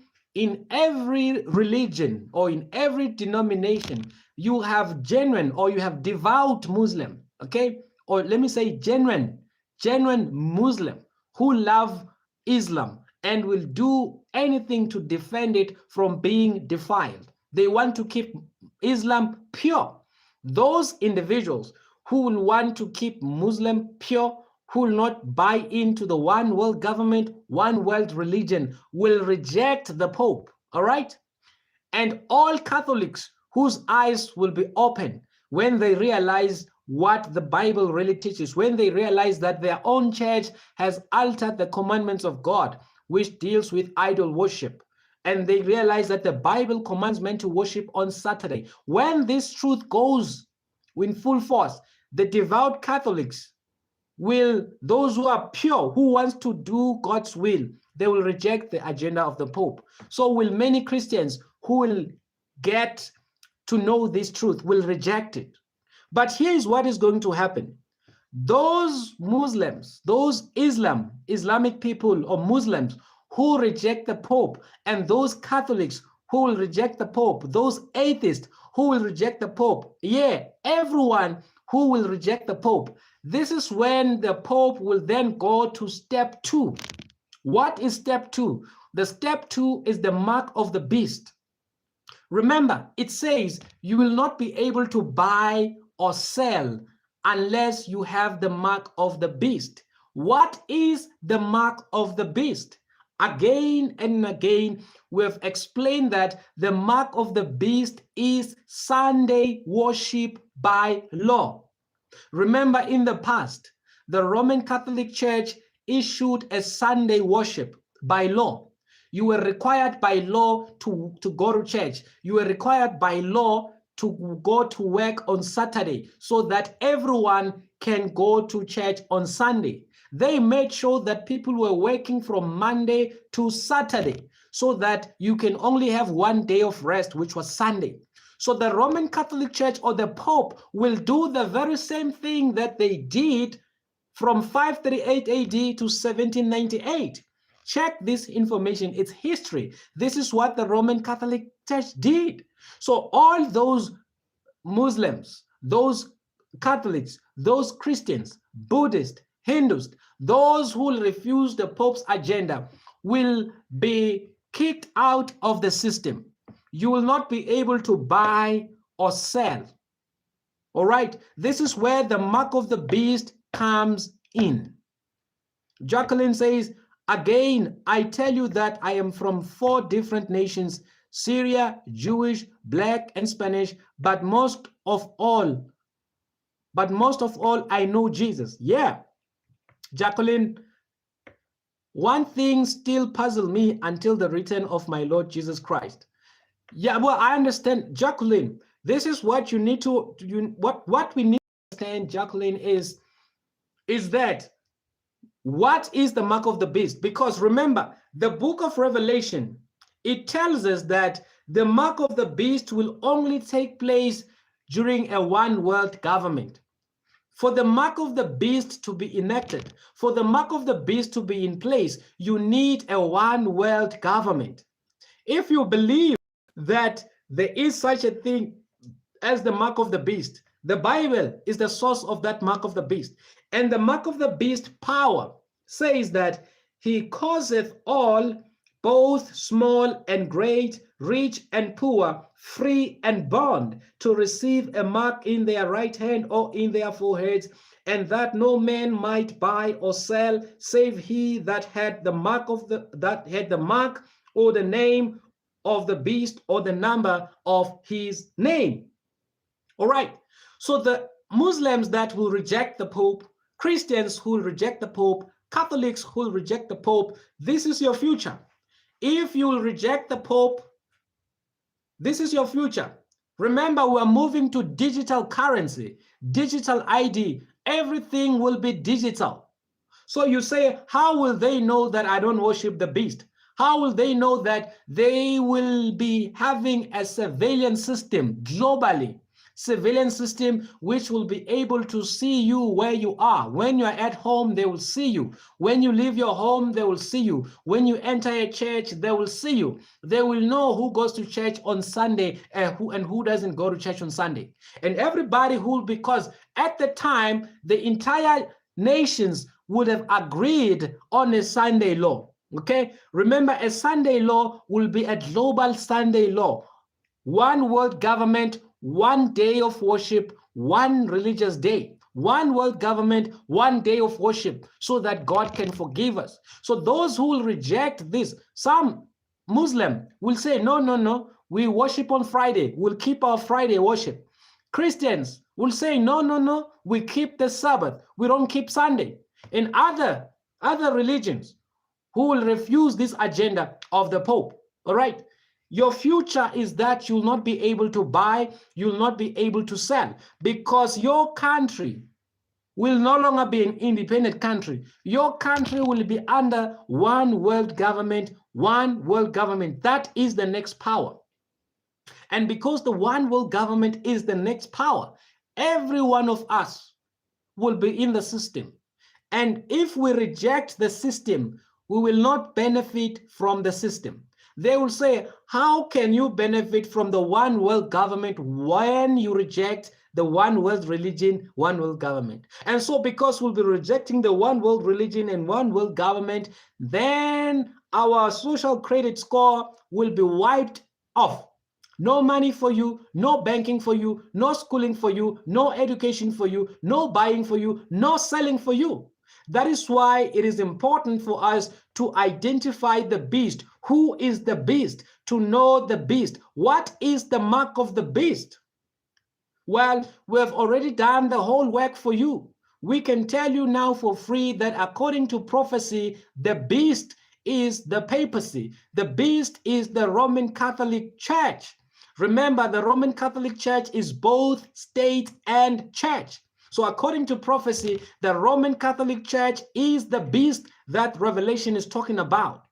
religion or in every denomination, you have genuine or you have devout Muslim, okay, or let me say genuine Muslim who love Islam and will do anything to defend it from being defiled. They want to keep Islam pure. Those individuals who will want to keep Muslim pure, who will not buy into the one world government, one world religion, will reject the Pope, all right? And all Catholics whose eyes will be open when they realize what the Bible really teaches, when they realize that their own church has altered the commandments of God, which deals with idol worship. And they realize that the Bible commands men to worship on Saturday. When this truth goes in full force, the devout Catholics will, those who are pure, who wants to do God's will, they will reject the agenda of the Pope. So will many Christians who will get to know this truth will reject it. But here is what is going to happen. Those Muslims, those Islamic people or Muslims who reject the Pope, and those Catholics who will reject the Pope, those atheists who will reject the Pope, yeah, everyone who will reject the Pope, this is when the Pope will then go to step 2. What is step 2? The step 2 is the mark of the beast. Remember, it says you will not be able to buy or sell unless you have the mark of the beast. What is the mark of the beast? Again and again, we have explained that the mark of the beast is Sunday worship by law. Remember, in the past, the Roman Catholic Church issued a Sunday worship by law. You were required by law to go to church. You were required by law to go to work on Saturday so that everyone can go to church on Sunday. They made sure that people were working from Monday to Saturday so that you can only have one day of rest, which was Sunday. So the Roman Catholic Church or the Pope will do the very same thing that they did from 538 AD to 1798. Check this information, it's history. This is what the Roman Catholic Church did. So all those Muslims, those Catholics, those Christians, Buddhists, Hindus, those who will refuse the Pope's agenda will be kicked out of the system. You will not be able to buy or sell. All right, this is where the mark of the beast comes in. Jacqueline says, again, I tell you that I am from 4 different nations, Syria, Jewish, Black, and Spanish, but most of all, I know Jesus. Yeah, Jacqueline, one thing still puzzles me until the return of my Lord Jesus Christ. Yeah, well, I understand, Jacqueline. This is what you need to, what we need to understand, Jacqueline, is that what is the mark of the beast? Because remember, the book of Revelation, it tells us that the mark of the beast will only take place during a one world government. For the mark of the beast to be enacted, for the mark of the beast to be in place, you need a one world government. If you believe that there is such a thing as the mark of the beast, the Bible is the source of that mark of the beast. And the mark of the beast power says that he causeth all, both small and great, rich and poor, free and bond, to receive a mark in their right hand or in their foreheads, and that no man might buy or sell, save he that had the mark or the name of the beast or the number of his name. All right. So the Muslims that will reject the Pope, Christians who will reject the Pope, Catholics who will reject the Pope, this is your future. If you will reject the Pope, this is your future. Remember, we're moving to digital currency, digital ID. Everything will be digital. So you say, how will they know that I don't worship the beast? How will they know that they will be having a surveillance system globally? Surveillance system which will be able to see you where you are. When you're at home, they will see you. When you leave your home, they will see you. When you enter a church, they will see you. They will know who goes to church on Sunday and who doesn't go to church on Sunday. And everybody who, because at the time, the entire nations would have agreed on a Sunday law. Okay, remember, a Sunday law will be a global Sunday law. One world government, one day of worship, one religious day. One world government, one day of worship, so that God can forgive us. So those who will reject this, some Muslim will say, no, no, no, we worship on Friday. We'll keep our Friday worship. Christians will say, no, no, no, we keep the Sabbath. We don't keep Sunday. And other religions who will refuse this agenda of the Pope. All right. Your future is that you'll not be able to buy, you'll not be able to sell, because your country will no longer be an independent country. Your country will be under one world government, one world government. That is the next power. And because the one world government is the next power, every one of us will be in the system. And if we reject the system, we will not benefit from the system. They will say, how can you benefit from the one world government when you reject the one world religion, one world government? And so because we'll be rejecting the one world religion and one world government, then our social credit score will be wiped off. No money for you, no banking for you, no schooling for you, no education for you, no buying for you, no selling for you. That is why it is important for us to identify the beast. Who is the beast? To know the beast. What is the mark of the beast? Well, we have already done the whole work for you. We can tell you now for free that according to prophecy, the beast is the papacy. The beast is the Roman Catholic Church. Remember, the Roman Catholic Church is both state and church. So according to prophecy, the Roman Catholic Church is the beast that Revelation is talking about.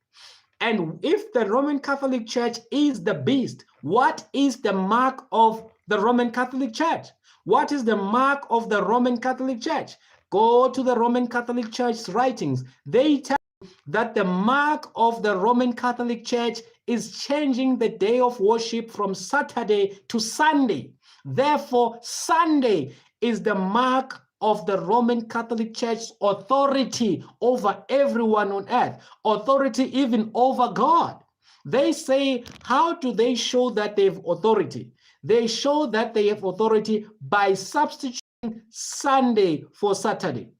And if the Roman Catholic Church is the beast, what is the mark of the Roman Catholic Church? What is the mark of the Roman Catholic Church? Go to the Roman Catholic Church's writings. They tell you that the mark of the Roman Catholic Church is changing the day of worship from Saturday to Sunday. Therefore, Sunday is the mark of the Roman Catholic Church's authority over everyone on earth, authority even over God. They say, how do they show that they have authority? They show that they have authority by substituting Sunday for Saturday.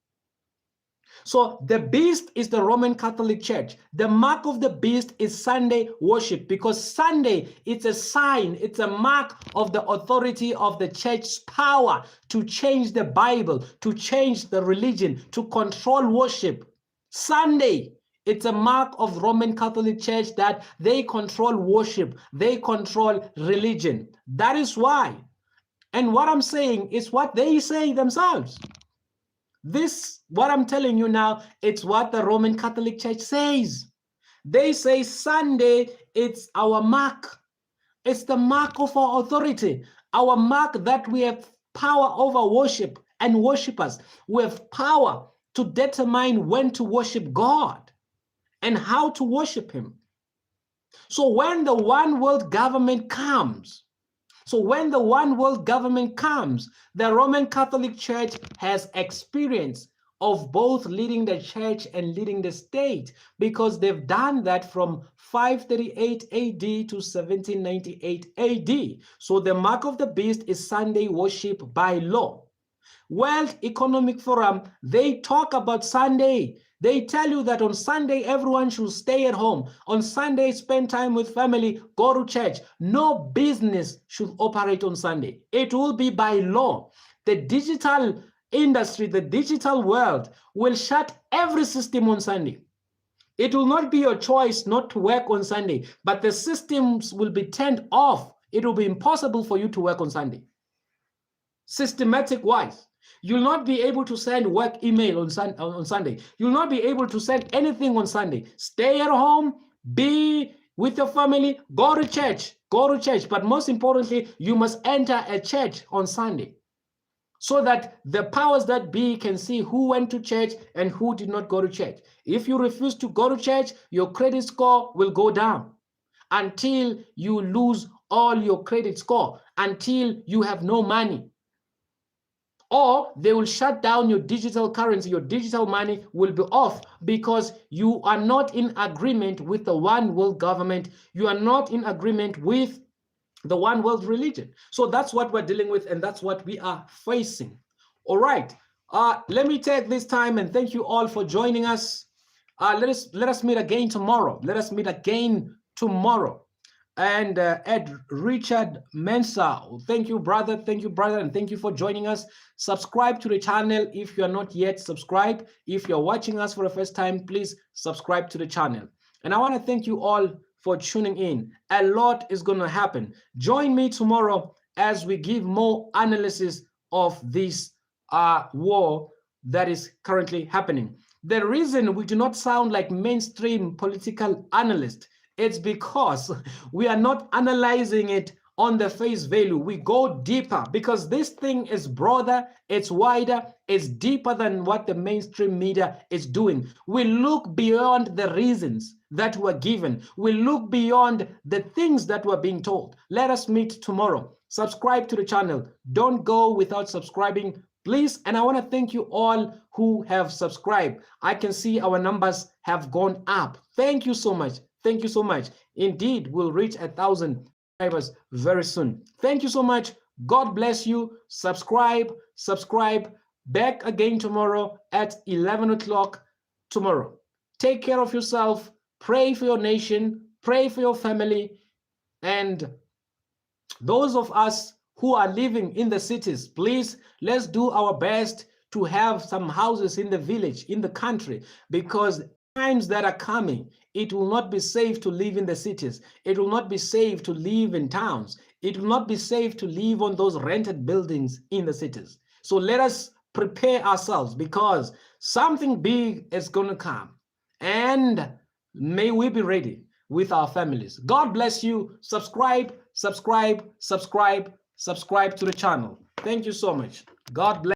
So the beast is the Roman Catholic Church. The mark of the beast is Sunday worship, because Sunday, it's a sign, it's a mark of the authority of the church's power to change the Bible, to change the religion, to control worship. Sunday, it's a mark of Roman Catholic Church that they control worship, they control religion. That is why. And what I'm saying is what they say themselves. This, what I'm telling you now, it's what the Roman Catholic Church says. They say Sunday, it's our mark. It's the mark of our authority, our mark that we have power over worship and worshipers. We have power to determine when to worship God and how to worship Him. So when the one world government comes, the Roman Catholic Church has experience of both leading the church and leading the state, because they've done that from 538 AD to 1798 AD. So the mark of the beast is Sunday worship by law. World Economic Forum, they talk about Sunday. They tell you that on Sunday, everyone should stay at home. On Sunday, spend time with family, go to church. No business should operate on Sunday. It will be by law. The digital industry, the digital world will shut every system on Sunday. It will not be your choice not to work on Sunday, but the systems will be turned off. It will be impossible for you to work on Sunday. Systematic wise, you'll not be able to send work email on Sunday. You'll not be able to send anything on Sunday. Stay at home, be with your family, go to church, But most importantly, you must enter a church on Sunday, so that the powers that be can see who went to church and who did not go to church. If you refuse to go to church, your credit score will go down until you lose all your credit score, until you have no money. Or they will shut down your digital currency. Your digital money will be off because you are not in agreement with the one world government. You are not in agreement with the one world religion. So that's what we're dealing with, and that's what we are facing. All right. Let me take this time and thank you all for joining us. Let us meet again tomorrow. And Ed Richard Mensa, thank you, brother, and thank you for joining us. Subscribe to the channel if you are not yet subscribed. If you're watching us for the first time, please subscribe to the channel. And I want to thank you all for tuning in. A lot is going to happen. Join me tomorrow as we give more analysis of this war that is currently happening. The reason we do not sound like mainstream political analysts, it's because we are not analyzing it on the face value. We go deeper because this thing is broader, it's wider, it's deeper than what the mainstream media is doing. We look beyond the reasons that were given. We look beyond the things that were being told. Let us meet tomorrow. Subscribe to the channel. Don't go without subscribing, please. And I want to thank you all who have subscribed. I can see our numbers have gone up. Thank you so much. Thank you so much. Indeed, we'll reach 1,000 subscribers very soon. Thank you so much. God bless you. Subscribe. Back again tomorrow at 11 o'clock tomorrow. Take care of yourself. Pray for your nation. Pray for your family. And those of us who are living in the cities, please, let's do our best to have some houses in the village, in the country, because times that are coming, it will not be safe to live in the cities. It will not be safe to live in towns. It will not be safe to live on those rented buildings in the cities. So let us prepare ourselves, because something big is going to come, and may we be ready with our families. God bless you. Subscribe to the channel. Thank you so much. God bless.